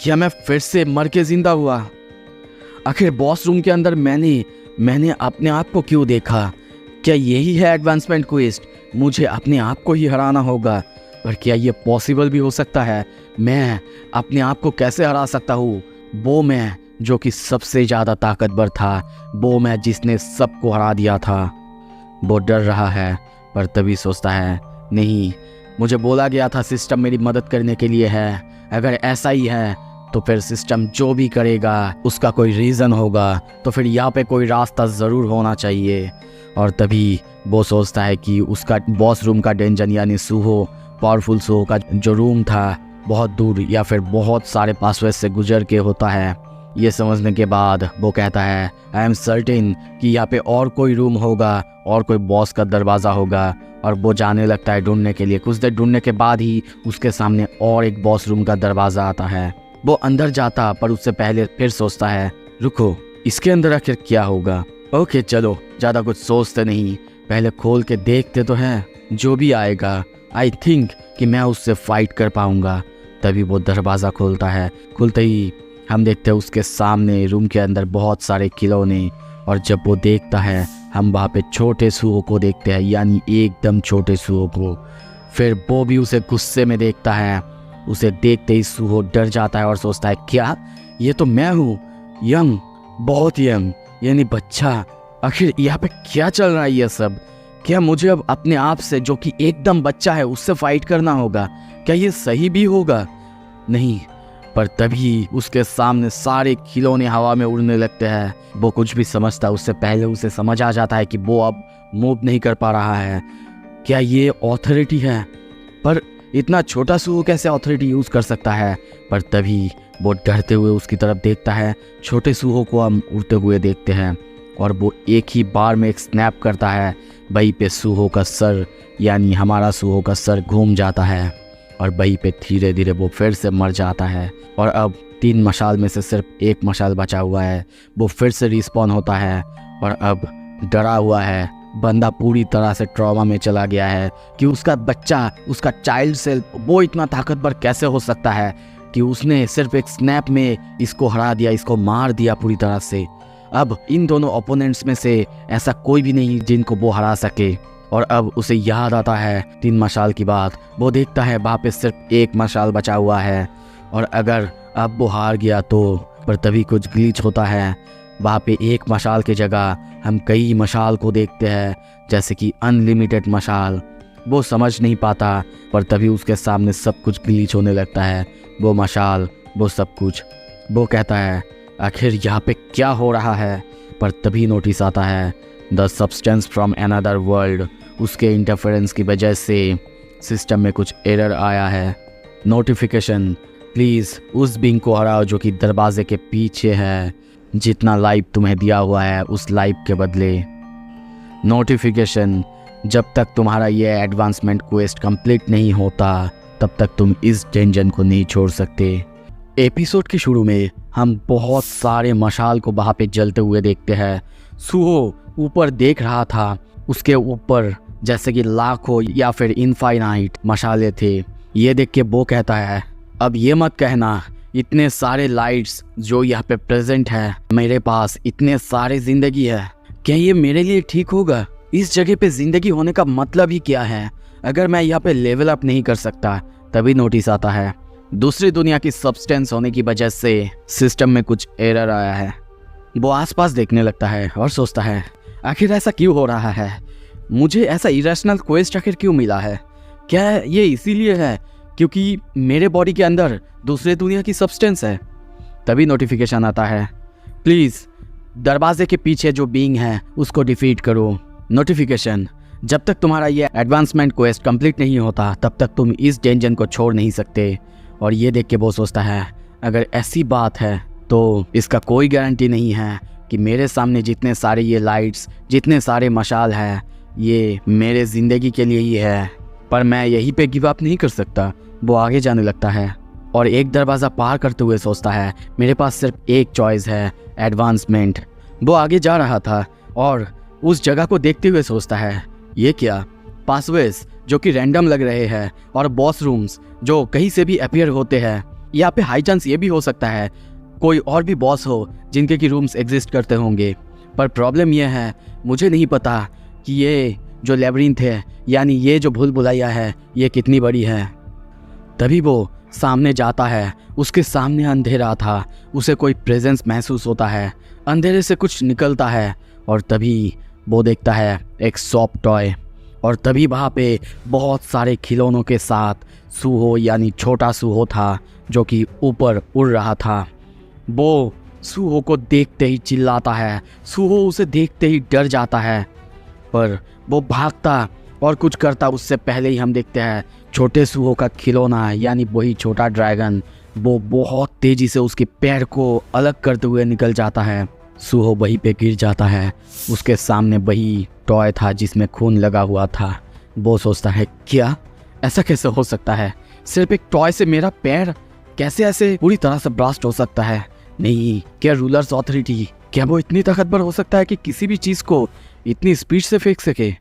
क्या मैं फिर से मर के जिंदा हुआ? आखिर बॉस रूम के अंदर मैंने अपने आप को क्यों देखा? क्या यही है एडवांसमेंट क्वेस्ट? मुझे अपने आप को ही हराना होगा। पर क्या ये पॉसिबल भी हो सकता है? मैं अपने आप को कैसे हरा सकता हूँ? वो मैं जो कि सबसे ज़्यादा ताकतवर था, वो मैं जिसने सबको हरा दिया था। वो डर रहा है, पर तभी सोचता है, नहीं, मुझे बोला गया था सिस्टम मेरी मदद करने के लिए है। अगर ऐसा ही है तो फिर सिस्टम जो भी करेगा उसका कोई रीज़न होगा, तो फिर यहाँ पे कोई रास्ता ज़रूर होना चाहिए। और तभी वो सोचता है कि उसका बॉस रूम का डेंजन यानी सूहो, पावरफुल सूहो का जो रूम था बहुत दूर या फिर बहुत सारे पासवर्ड से गुजर के होता है। ये समझने के बाद वो कहता है आई एम सर्टेन कि यहाँ पे और कोई रूम होगा और कोई बॉस का दरवाज़ा होगा। और वो जाने लगता है ढूंढने के लिए। कुछ देर ढूंढने के बाद ही उसके सामने और एक बॉस रूम का दरवाज़ा आता है। वो अंदर जाता पर उससे पहले फिर सोचता है रुको, इसके अंदर आखिर क्या होगा। ओके चलो ज़्यादा कुछ सोचते नहीं, पहले खोल के देखते तो हैं। जो भी आएगा आई थिंक कि मैं उससे फाइट कर पाऊँगा। तभी वो दरवाज़ा खोलता है। खुलते ही हम देखते हैं उसके सामने रूम के अंदर बहुत सारे खिलौने। और जब वो देखता है हम वहाँ पे छोटे सूहो को देखते हैं, यानी एकदम छोटे सूहो को। फिर वो भी उसे गुस्से में देखता है। उसे देखते ही सूहो डर जाता है और सोचता है क्या ये तो मैं हूँ, यंग, बहुत यंग यानी बच्चा। आखिर यहाँ पे क्या चल रहा है ये सब? क्या मुझे अब अपने आप से जो कि एकदम बच्चा है उससे फाइट करना होगा? क्या ये सही भी होगा? नहीं। पर तभी उसके सामने सारे खिलौने हवा में उड़ने लगते हैं। वो कुछ भी समझता उससे पहले उसे समझ आ जाता है कि वो अब मूव नहीं कर पा रहा है। क्या ये ऑथोरिटी है? पर इतना छोटा सूहो कैसे ऑथोरिटी यूज़ कर सकता है? पर तभी वो डरते हुए उसकी तरफ देखता है। छोटे सूहो को हम उड़ते हुए देखते हैं और वो एक ही बार में एक स्नैप करता है। वहीं पे सूहो का सर यानी हमारा सूहो का सर घूम जाता है और वहीं पे धीरे धीरे वो फिर से मर जाता है। और अब 3 मशाल में से सिर्फ एक मशाल बचा हुआ है। वो फिर से रिस्पॉन होता है और अब डरा हुआ है। बंदा पूरी तरह से ट्रॉमा में चला गया है कि उसका बच्चा, उसका चाइल्ड सेल्फ वो इतना ताकतवर कैसे हो सकता है कि उसने सिर्फ एक स्नैप में इसको हरा दिया, इसको मार दिया पूरी तरह से। अब इन दोनों ओपोनेंट्स में से ऐसा कोई भी नहीं जिनको वो हरा सके। और अब उसे याद आता है 3 मशाल की बात। वो देखता है वहाँ पे सिर्फ एक मशाल बचा हुआ है और अगर अब वो हार गया तो। पर तभी कुछ ग्लिच होता है। वहाँ पे एक मशाल की जगह हम कई मशाल को देखते हैं, जैसे कि अनलिमिटेड मशाल। वो समझ नहीं पाता पर तभी उसके सामने सब कुछ ग्लिच होने लगता है। वो मशाल, वो सब कुछ। वो कहता है आखिर यहाँ पे क्या हो रहा है? पर तभी नोटिस आता है the substance from another world. उसके इंटरफेरेंस की वजह से सिस्टम में कुछ एरर आया है। नोटिफिकेशन, प्लीज़ उस बींग को हराओ जो कि दरवाजे के पीछे है। जितना लाइफ तुम्हें दिया हुआ है उस लाइफ के बदले। नोटिफिकेशन, जब तक तुम्हारा ये एडवांसमेंट क्वेस्ट कंप्लीट नहीं होता तब तक तुम इस डेंजन को नहीं छोड़ सकते। एपिसोड के शुरू में हम बहुत सारे मशाल को वहाँ पे जलते हुए देखते हैं। सूहो ऊपर देख रहा था, उसके ऊपर जैसे कि लाखों या फिर इनफाइनाइट मशाले थे। ये देख के वो कहता है अब ये मत कहना इतने सारे लाइट्स जो यहाँ पे प्रेजेंट है, मेरे पास इतने सारे जिंदगी है, क्या ये मेरे लिए ठीक होगा? इस जगह पे जिंदगी होने का मतलब ही क्या है अगर मैं यहाँ पे लेवल अप नहीं कर सकता? तभी नोटिस आता है दूसरी दुनिया की सब्सटेंस होने की वजह से सिस्टम में कुछ एरर आया है। वो आसपास देखने लगता है और सोचता है आखिर ऐसा क्यों हो रहा है? मुझे ऐसा इरेशनल क्वेस्ट आखिर क्यों मिला है? क्या ये इसीलिए है क्योंकि मेरे बॉडी के अंदर दूसरे दुनिया की सब्सटेंस है? तभी नोटिफिकेशन आता है प्लीज़ दरवाजे के पीछे जो बीइंग है उसको डिफीट करो। नोटिफिकेशन, जब तक तुम्हारा ये एडवांसमेंट क्वेस्ट कंप्लीट नहीं होता तब तक तुम इस डेंजन को छोड़ नहीं सकते। और ये देख के वो सोचता है अगर ऐसी बात है तो इसका कोई गारंटी नहीं है कि मेरे सामने जितने सारे ये लाइट्स, जितने सारे मशाल हैं, ये मेरे ज़िंदगी के लिए ही है। पर मैं यहीं पे गिव अप नहीं कर सकता। वो आगे जाने लगता है और एक दरवाज़ा पार करते हुए सोचता है मेरे पास सिर्फ एक चॉइस है, एडवांसमेंट। वो आगे जा रहा था और उस जगह को देखते हुए सोचता है ये क्या? पासवेज जो कि रैंडम लग रहे हैं और बॉस रूम्स जो कहीं से भी अपीयर होते हैं। यहाँ पे हाई चांस ये भी हो सकता है कोई और भी बॉस हो जिनके की रूम्स एग्जिस्ट करते होंगे। पर प्रॉब्लम यह है मुझे नहीं पता कि ये जो लेबरिंथ है यानी ये जो भूल भुलैया है ये कितनी बड़ी है। तभी वो सामने जाता है, उसके सामने अंधेरा था, उसे कोई प्रेजेंस महसूस होता है, अंधेरे से कुछ निकलता है और तभी वो देखता है एक सॉफ्ट टॉय। और तभी वहाँ पे बहुत सारे खिलौनों के साथ सूहो यानी छोटा सूहो था जो कि ऊपर उड़ रहा था। वो सूहो को देखते ही चिल्लाता है, सूहो उसे देखते ही डर जाता है, पर वो भागता और कुछ करता उससे पहले ही हम देखते हैं छोटे सूहो का खिलौना यानी वही छोटा ड्रैगन वो बहुत तेज़ी से उसके पैर को अलग करते हुए निकल जाता है। सूहो वहीं पे गिर जाता है। उसके सामने वही टॉय था जिसमें खून लगा हुआ था। वो सोचता है क्या ऐसा कैसे हो सकता है, सिर्फ एक टॉय से मेरा पैर कैसे ऐसे पूरी तरह से ब्लास्ट हो सकता है। नहीं, क्या रूलर्स ऑथोरिटी, क्या वो इतनी ताकतवर हो सकता है कि किसी भी चीज़ को इतनी स्पीड से फेंक सके?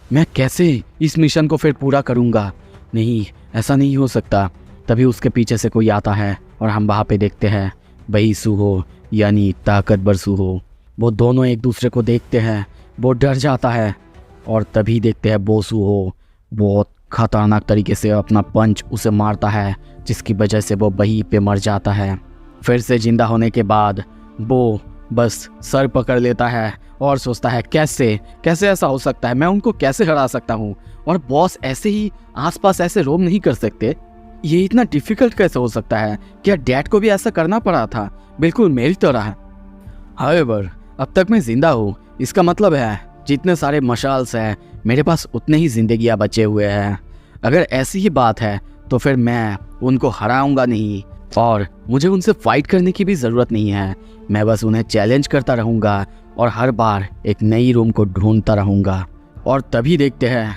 मैं कैसे इस मिशन को फिर पूरा करूँगा? नहीं, ऐसा नहीं हो सकता। तभी उसके पीछे से कोई आता है और हम वहाँ पे देखते हैं वही सूहो यानी ताकतवर सूहो। वो दोनों एक दूसरे को देखते हैं, वो डर जाता है और तभी देखते हैं वो सूहो बहुत खतरनाक तरीके से अपना पंच उसे मारता है जिसकी वजह से वो वहीं पे मर जाता है। फिर से जिंदा होने के बाद वो बस सर पकड़ लेता है और सोचता है कैसे कैसे ऐसा हो सकता है, मैं उनको कैसे हरा सकता हूँ, और बॉस ऐसे ही आसपास ऐसे रोम नहीं कर सकते, ये इतना डिफिकल्ट कैसे हो सकता है? क्या डैड को भी ऐसा करना पड़ा था बिल्कुल मेरी तरह? हाउएवर अब तक मैं जिंदा हूँ, इसका मतलब है जितने सारे मशाल्स हैं मेरे पास उतने ही जिंदगियाँ बचे हुए हैं। अगर ऐसी ही बात है तो फिर मैं उनको हराऊंगा नहीं और मुझे उनसे फाइट करने की भी ज़रूरत नहीं है। मैं बस उन्हें चैलेंज करता रहूँगा और हर बार एक नई रूम को ढूंढता रहूँगा। और तभी देखते हैं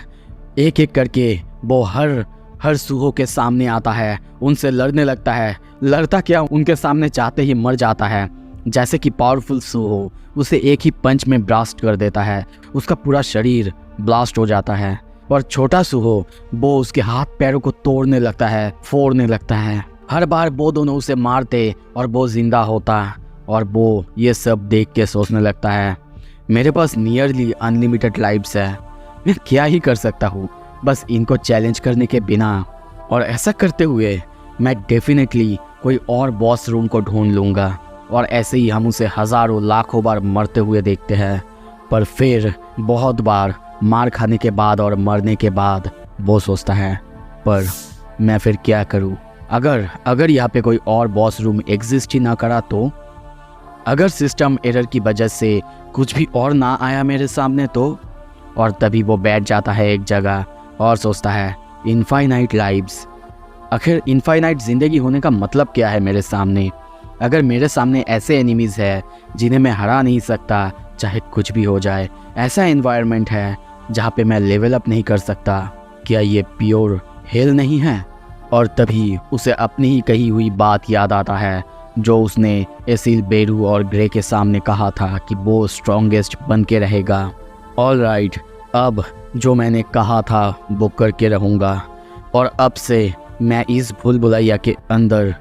एक एक करके वो हर सूहो के सामने आता है, उनसे लड़ने लगता है। लड़ता क्या, उनके सामने जाते ही मर जाता है। जैसे कि पावरफुल सूहो उसे एक ही पंच में ब्लास्ट कर देता है, उसका पूरा शरीर ब्लास्ट हो जाता है। और छोटा सूहो वो उसके हाथ पैरों को तोड़ने लगता है, फोड़ने लगता है। हर बार वो दोनों उसे मारते और वो जिंदा होता और वो ये सब देख के सोचने लगता है मेरे पास नियरली अनलिमिटेड लाइफ्स है, मैं क्या ही कर सकता हूँ बस इनको चैलेंज करने के बिना। और ऐसा करते हुए मैं डेफिनेटली कोई और बॉस रूम को ढूंढ लूँगा और ऐसे ही हम उसे हज़ारों लाखों बार मरते हुए देखते हैं। पर फिर बहुत बार मार खाने के बाद और मरने के बाद वो सोचता है पर मैं फिर क्या करूँ, अगर यहाँ पे कोई और बॉस रूम एग्जिस्ट ही ना करा तो, अगर सिस्टम एरर की वजह से कुछ भी और ना आया मेरे सामने तो। और तभी वो बैठ जाता है एक जगह और सोचता है इनफाइनाइट लाइव्स, आखिर इनफाइनाइट ज़िंदगी होने का मतलब क्या है मेरे सामने? अगर मेरे सामने ऐसे एनिमीज़ है जिन्हें मैं हरा नहीं सकता चाहे कुछ भी हो जाए, ऐसा एनवायरनमेंट है जहाँ पे मैं लेवल अप नहीं कर सकता, क्या ये प्योर हेल नहीं है? और तभी उसे अपनी ही कही हुई बात याद आता है जो उसने एसिल बेरू और ग्रे के सामने कहा था कि वो स्ट्रॉन्गेस्ट बन के रहेगा। ऑलराइट, अब जो मैंने कहा था वो करके रहूँगा और अब से मैं इस भूल भुलैया के अंदर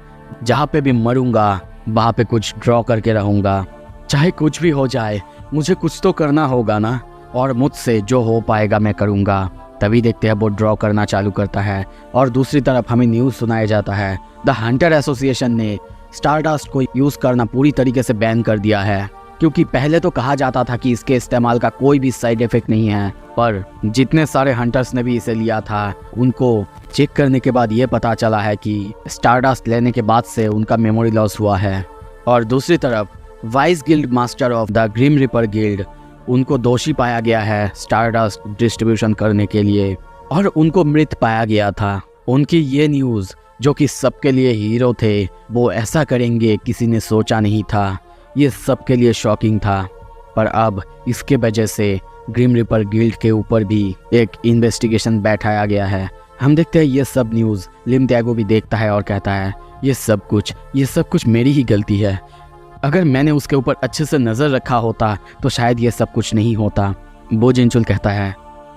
जहाँ पे भी मरूंगा वहाँ पे कुछ ड्रॉ करके रहूँगा। चाहे कुछ भी हो जाए मुझे कुछ तो करना होगा ना, और मुझसे जो हो पाएगा मैं करूँगा। तभी देखते हैं वो ड्रॉ करना चालू करता है और दूसरी तरफ हमें न्यूज़ सुनाया जाता है द हंटर एसोसिएशन ने स्टारडस्ट को यूज़ करना पूरी तरीके से बैन कर दिया है, क्योंकि पहले तो कहा जाता था कि इसके इस्तेमाल का कोई भी साइड इफ़ेक्ट नहीं है, पर जितने सारे हंटर्स ने भी इसे लिया था उनको चेक करने के बाद ये पता चला है कि स्टारडस्ट लेने के बाद से उनका मेमोरी लॉस हुआ है। और दूसरी तरफ vice guild master of the grim reaper guild, उनको दोषी पाया गया है स्टारडस्ट डिस्ट्रीब्यूशन करने के लिए और उनको मृत पाया गया था। उनकी ये न्यूज़ जो कि सबके लिए हीरो थे वो ऐसा करेंगे किसी ने सोचा नहीं था, ये सबके लिए शॉकिंग था। पर अब इसके वजह से ग्रिम रिपर गिल्ड के ऊपर भी एक इन्वेस्टिगेशन बैठाया गया है। हम देखते हैं ये सब न्यूज़ लिम त्यागो भी देखता है और कहता है ये सब कुछ मेरी ही गलती है, अगर मैंने उसके ऊपर अच्छे से नज़र रखा होता तो शायद ये सब कुछ नहीं होता। वो जिनचुल कहता है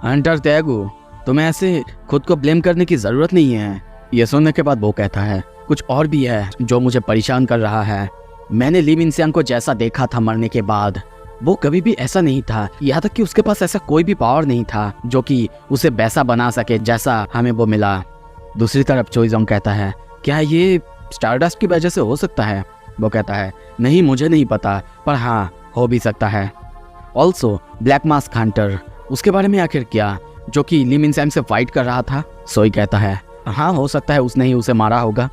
हंटर त्यागो तुम्हें ऐसे खुद को ब्लेम करने की ज़रूरत नहीं है। ये सुनने के बाद वो कहता है कुछ और भी है जो मुझे परेशान कर रहा है। मैंने ली मिनसियांग को जैसा देखा था मरने के बाद, वो कभी भी ऐसा नहीं था, यहाँ तक कि उसके पास ऐसा कोई भी पावर नहीं था जो कि उसे वैसा बना सके जैसा हमें वो मिला। दूसरी तरफ चोइजोंग कहता है क्या ये स्टारडस्ट की वजह से हो सकता है? वो कहता है नहीं मुझे नहीं पता, पर हाँ हो भी सकता है। ऑल्सो ब्लैक मास्क हंटर, उसके बारे में आखिर क्या? जो कि ली मिन सैम से फाइट कर रहा था। सोई कहता है हाँ हो सकता है उसने ही उसे मारा होगा।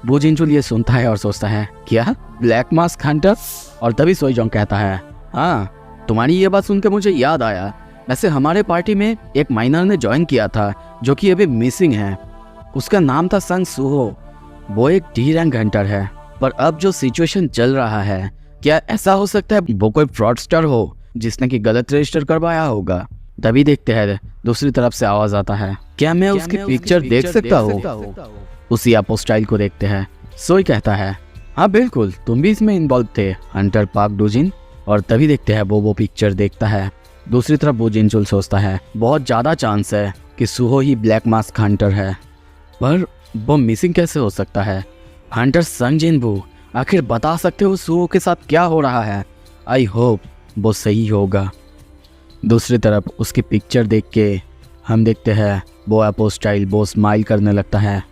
बो जिनचुल ये सुनता है और सोचता है क्या ब्लैक मास्क हंटर। और तभी सोई जोंग कहता है हाँ तुम्हारी ये बात सुनकर मुझे याद आया, वैसे हमारे पार्टी में एक माइनर ने ज्वाइन किया था जो कि अभी मिसिंग है। उसका नाम था संग सुहो। वो एक डी रैंक हंटर है, पर अब जो सिचुएशन चल रहा है क्या ऐसा हो सकता है वो कोई फ्रॉडस्टर हो जिसने कि गलत रजिस्टर करवाया होगा। तभी देखते हैं दूसरी तरफ से आवाज आता है क्या मैं उसकी पिक्चर देख सकता हूँ। उसी अपोस्टाइल को देखते हैं। सोई कहता है हाँ बिल्कुल तुम भी इसमें इन्वॉल्व थे हंटर पार्क डोजिन। और तभी देखते हैं वो पिक्चर देखता है। दूसरी तरफ बो जिनचुल सोचता है बहुत ज़्यादा चांस है कि सुहो ही ब्लैक मास्क हंटर है, पर वो मिसिंग कैसे हो सकता है। हंटर संग जिनबू आखिर बता सकते हो सुहो के साथ क्या हो रहा है। आई होप वो सही होगा। दूसरी तरफ उसकी पिक्चर देख के हम देखते हैं वो अपोस्टाइल वो स्माइल करने लगता है।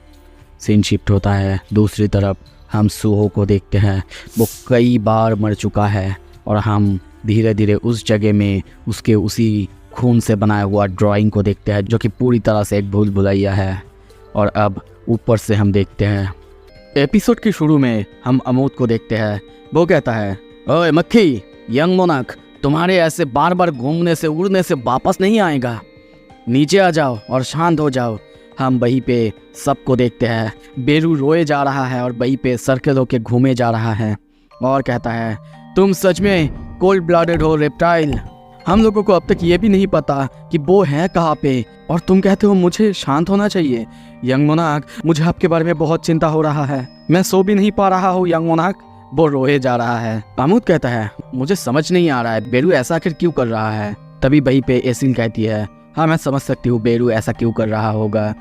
सीन शिफ्ट होता है। दूसरी तरफ हम सुहो को देखते हैं, वो कई बार मर चुका है और हम धीरे धीरे उस जगह में उसके उसी खून से बनाया हुआ ड्राइंग को देखते हैं जो कि पूरी तरह से एक भूल भुलैया है। और अब ऊपर से हम देखते हैं एपिसोड के शुरू में हम अमोद को देखते हैं। वो कहता है ओए मक्खी यंग मोनाक तुम्हारे ऐसे बार बार घूमने से उड़ने से वापस नहीं आएगा, नीचे आ जाओ और शांत हो जाओ। हम वहीं पे सबको देखते हैं। बेरू रोए जा रहा है और वहीं पे सर्कल होके घूमे जा रहा है और कहता है तुम सच में कोल्ड ब्लडेड हो रेप्टाइल। हम लोगों को अब तक ये भी नहीं पता कि वो है कहाँ पे और तुम कहते हो मुझे शांत होना चाहिए। यंग मोनाक मुझे आपके बारे में बहुत चिंता हो रहा है, मैं सो भी नहीं पा रहा हूँ यंग मोनाक। वो रोए जा रहा है। आमूद कहता है मुझे समझ नहीं आ रहा है बेरू ऐसा आखिर क्यों कर रहा है। तभी वहीं पे एसिल कहती है हाँ मैं समझ सकती हूँ बेरू ऐसा क्यों कर रहा होगा।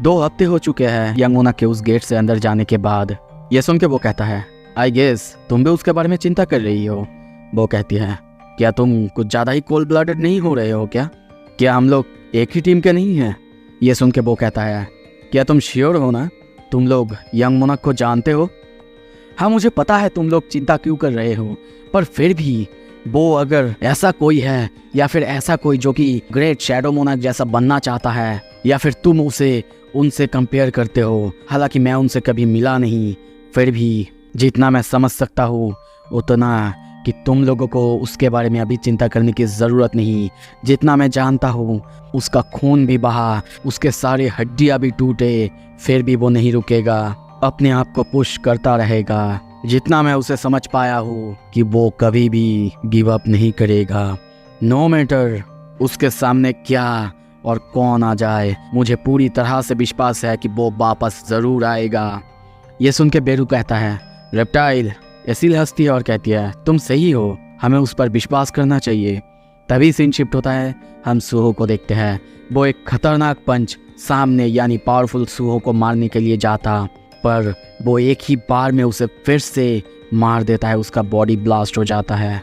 2 हफ्ते हो चुके हैं यंग मोनाक के उस गेट से अंदर जाने के बाद। ये सुन के वो कहता है आई गेस तुम भी उसके बारे में चिंता कर रही हो। वो कहती है क्या तुम कुछ ज़्यादा ही कोल्ड ब्लडेड नहीं हो रहे हो क्या हम लोग एक ही टीम के नहीं हैं। ये सुन के वो कहता है क्या तुम श्योर हो ना, तुम लोग यंग मोनाक को जानते हो। हाँ मुझे पता है तुम लोग चिंता क्यों कर रहे हो, पर फिर भी वो अगर ऐसा कोई है या फिर ऐसा कोई जो कि ग्रेट शैडो मोनाक जैसा बनना चाहता है या फिर तुम उसे उनसे कंपेयर करते हो। हालांकि मैं उनसे कभी मिला नहीं, फिर भी जितना मैं समझ सकता हूँ उतना कि तुम लोगों को उसके बारे में अभी चिंता करने की ज़रूरत नहीं। जितना मैं जानता हूँ उसका खून भी बहा, उसके सारे हड्डियाँ भी टूटे, फिर भी वो नहीं रुकेगा, अपने आप को पुश करता रहेगा। जितना मैं उसे समझ पाया हूँ कि वो कभी भी गिव अप नहीं करेगा। नो मैटर उसके सामने क्या और कौन आ जाए, मुझे पूरी तरह से विश्वास है कि वो वापस ज़रूर आएगा। ये सुन के बेरू कहता है रेप्टाइल। एसिल हंसती है और कहती है तुम सही हो, हमें उस पर विश्वास करना चाहिए। तभी सीन शिफ्ट होता है। हम सुहो को देखते हैं। वो एक खतरनाक पंच सामने यानी पावरफुल सुहो को मारने के लिए जाता, पर वो एक ही बार में उसे फिर से मार देता है, उसका बॉडी ब्लास्ट हो जाता है।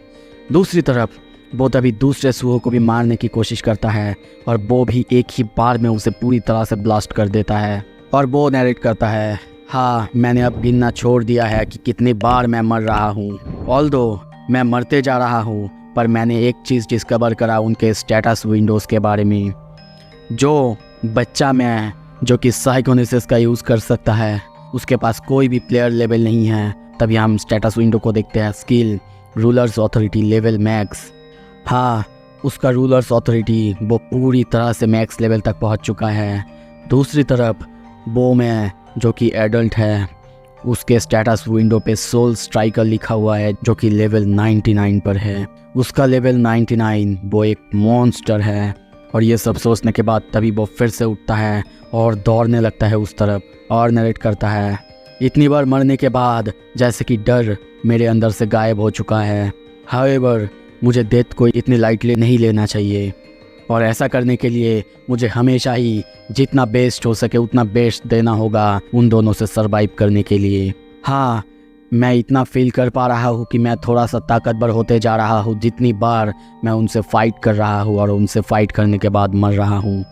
दूसरी तरफ वो तभी दूसरे सुहो को भी मारने की कोशिश करता है और वो भी एक ही बार में उसे पूरी तरह से ब्लास्ट कर देता है। और वो नैरेट करता है हाँ मैंने अब गिनना छोड़ दिया है कि कितनी बार मैं मर रहा हूँ। ऑल्दो मैं मरते जा रहा हूँ, पर मैंने एक चीज़ डिस्कवर करा उनके स्टेटस विंडोज़ के बारे में। जो बच्चा मैं जो कि साइकोनिसिस का यूज़ कर सकता है, उसके पास कोई भी प्लेयर लेवल नहीं है। तभी हम स्टेटस विंडो को देखते हैं। Skill rulers authority level max. हाँ उसका रूलर्स ऑथोरिटी वो पूरी तरह से मैक्स लेवल तक पहुंच चुका है। दूसरी तरफ वो मैं जो कि एडल्ट है, उसके स्टेटस विंडो पे सोल स्ट्राइकर लिखा हुआ है जो कि लेवल 99 पर है। उसका लेवल 99 वो एक मॉन्स्टर है। और ये सब सोचने के बाद तभी वो फिर से उठता है और दौड़ने लगता है उस तरफ और नरेट करता है इतनी बार मरने के बाद जैसे कि डर मेरे अंदर से गायब हो चुका है। हाउएवर मुझे डेथ को इतनी लाइटली नहीं लेना चाहिए और ऐसा करने के लिए मुझे हमेशा ही जितना बेस्ट हो सके उतना बेस्ट देना होगा उन दोनों से सरवाइव करने के लिए। हाँ मैं इतना फील कर पा रहा हूँ कि मैं थोड़ा सा ताकतवर होते जा रहा हूँ जितनी बार मैं उनसे फ़ाइट कर रहा हूँ और उनसे फ़ाइट करने के बाद मर रहा हूँ।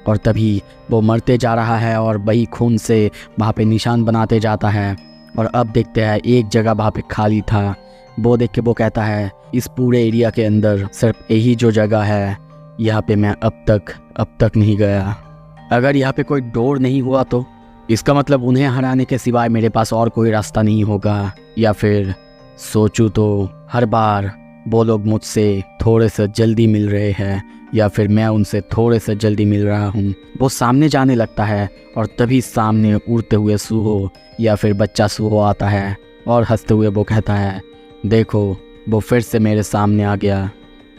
और तभी वो मरते जा रहा है और वही खून से वहाँ पे निशान बनाते जाता है। और अब देखते हैं एक जगह वहाँ पे खाली था। वो देख के वो कहता है इस पूरे एरिया के अंदर सिर्फ यही जो जगह है यहाँ पे मैं अब तक नहीं गया। अगर यहाँ पे कोई डोर नहीं हुआ तो इसका मतलब उन्हें हराने के सिवाय मेरे पास और कोई रास्ता नहीं होगा। या फिर सोचूं तो हर बार वो लोग मुझसे थोड़े से जल्दी मिल रहे हैं या फिर मैं उनसे थोड़े से जल्दी मिल रहा हूँ। वो सामने जाने लगता है और तभी सामने उड़ते हुए सूहो या फिर बच्चा सूहो आता है और हंसते हुए वो कहता है, देखो वो फिर से मेरे सामने आ गया।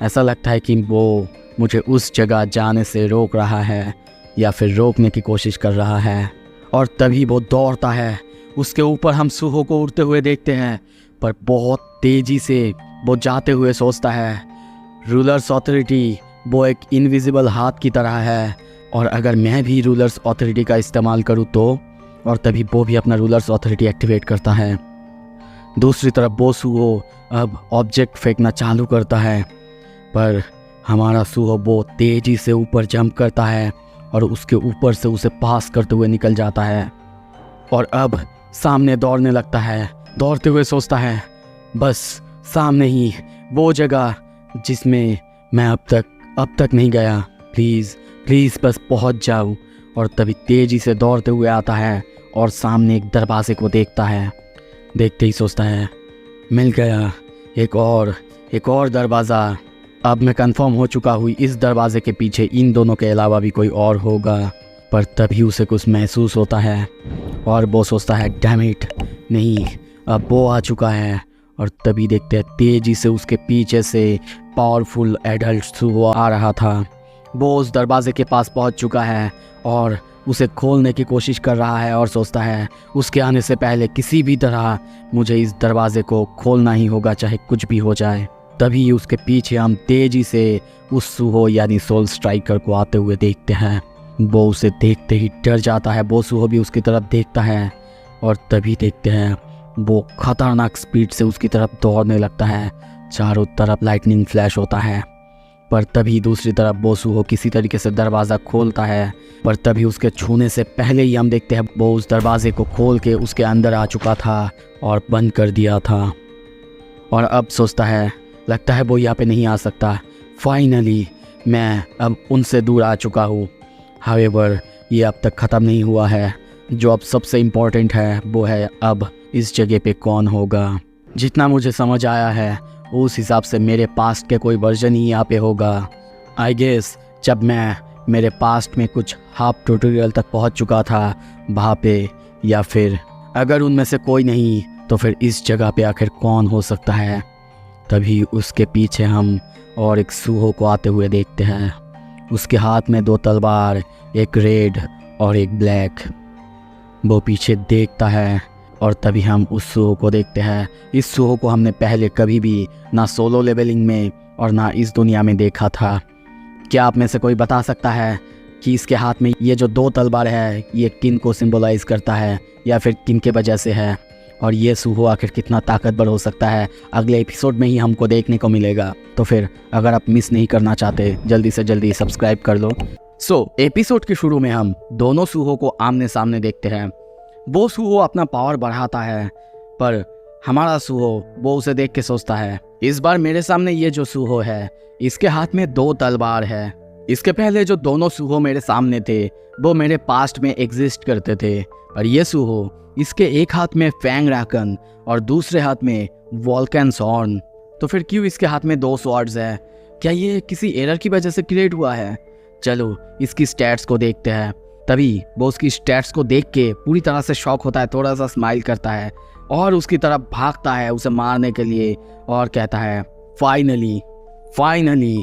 ऐसा लगता है कि वो मुझे उस जगह जाने से रोक रहा है या फिर रोकने की कोशिश कर रहा है। और तभी वो दौड़ता है। उसके ऊपर हम सूहो को उड़ते हुए देखते हैं, पर बहुत तेज़ी से वो जाते हुए सोचता है, रूलर्स अथॉरिटी वो एक इनविजिबल हाथ की तरह है और अगर मैं भी रूलर्स अथॉरिटी का इस्तेमाल करूँ तो। और तभी वो भी अपना रूलर्स अथॉरिटी एक्टिवेट करता है। दूसरी तरफ वो सूहो अब ऑब्जेक्ट फेंकना चालू करता है, पर हमारा सूहो बहुत तेज़ी से ऊपर जंप करता है और उसके ऊपर से उसे पास करते हुए निकल जाता है और अब सामने दौड़ने लगता है। दौड़ते हुए सोचता है, बस सामने ही वो जगह जिसमें मैं अब तक नहीं गया, प्लीज़ बस पहुंच जाऊं। और तभी तेज़ी से दौड़ते हुए आता है और सामने एक दरवाजे को देखता है। देखते ही सोचता है, मिल गया एक और दरवाज़ा। अब मैं कंफर्म हो चुका हूँ इस दरवाजे के पीछे इन दोनों के अलावा भी कोई और होगा। पर तभी उसे कुछ महसूस होता है और वो सोचता है, डैम इट, नहीं अब वो आ चुका है। और तभी देखते हैं तेज़ी से उसके पीछे से पावरफुल एडल्ट सूहो आ रहा था। वो उस दरवाजे के पास पहुंच चुका है और उसे खोलने की कोशिश कर रहा है और सोचता है, उसके आने से पहले किसी भी तरह मुझे इस दरवाजे को खोलना ही होगा, चाहे कुछ भी हो जाए। तभी उसके पीछे हम तेज़ी से उस सूहो यानी सोल स्ट्राइकर को आते हुए देखते हैं। वो उसे देखते ही डर जाता है। वो सूहो भी उसकी तरफ देखता है और तभी देखते हैं वो खतरनाक स्पीड से उसकी तरफ दौड़ने लगता है। चारों तरफ लाइटनिंग फ्लैश होता है। पर तभी दूसरी तरफ वो सूहो किसी तरीके से दरवाज़ा खोलता है, पर तभी उसके छूने से पहले ही हम देखते हैं वो उस दरवाजे को खोल के उसके अंदर आ चुका था और बंद कर दिया था। और अब सोचता है, लगता है वो यहाँ पे नहीं आ सकता। फाइनली मैं अब उनसे दूर आ चुका हूँ। हावेवर ये अब तक ख़त्म नहीं हुआ है। जो अब सबसे इम्पोर्टेंट है वो है अब इस जगह पे कौन होगा। जितना मुझे समझ आया है उस हिसाब से मेरे पास्ट के कोई वर्जन ही यहाँ पे होगा। आई गेस जब मैं मेरे पास्ट में कुछ हाफ ट्यूटोरियल तक पहुँच चुका था वहाँ पे, या फिर अगर उनमें से कोई नहीं तो फिर इस जगह पे आखिर कौन हो सकता है। तभी उसके पीछे हम और एक सूहो को आते हुए देखते हैं। उसके हाथ में 2 तलवार, एक रेड और एक ब्लैक। वो पीछे देखता है और तभी हम उस सूहो को देखते हैं। इस सूहो को हमने पहले कभी भी ना सोलो लेवलिंग में और ना इस दुनिया में देखा था। क्या आप में से कोई बता सकता है कि इसके हाथ में ये जो 2 तलवार है ये किन को सिंबलाइज करता है या फिर किन के वजह से है, और ये सूहो आखिर कितना ताकतवर हो सकता है? अगले एपिसोड में ही हमको देखने को मिलेगा। तो फिर अगर आप मिस नहीं करना चाहते जल्दी से जल्दी सब्सक्राइब कर लो। एपिसोड के शुरू में हम दोनों सूहो को आमने सामने देखते हैं। वो सूहो अपना पावर बढ़ाता है, पर हमारा सूहो वो उसे देख के सोचता है, इस बार मेरे सामने ये जो सूहो है इसके हाथ में 2 तलवार है। इसके पहले जो दोनों सूहो मेरे सामने थे वो मेरे पास्ट में एग्जिस्ट करते थे, और ये सूहो इसके एक हाथ में फैंग रैकन और दूसरे हाथ में वॉल्कैन्स हॉर्न। तो फिर क्यों इसके हाथ में 2 स्वॉर्ड्स है? क्या ये किसी एरर की वजह से क्रिएट हुआ है? चलो इसकी स्टैट्स को देखते हैं। तभी वो उसकी स्टैट्स को देख के पूरी तरह से शॉक होता है, थोड़ा सा स्माइल करता है और उसकी तरफ भागता है उसे मारने के लिए और कहता है, फाइनली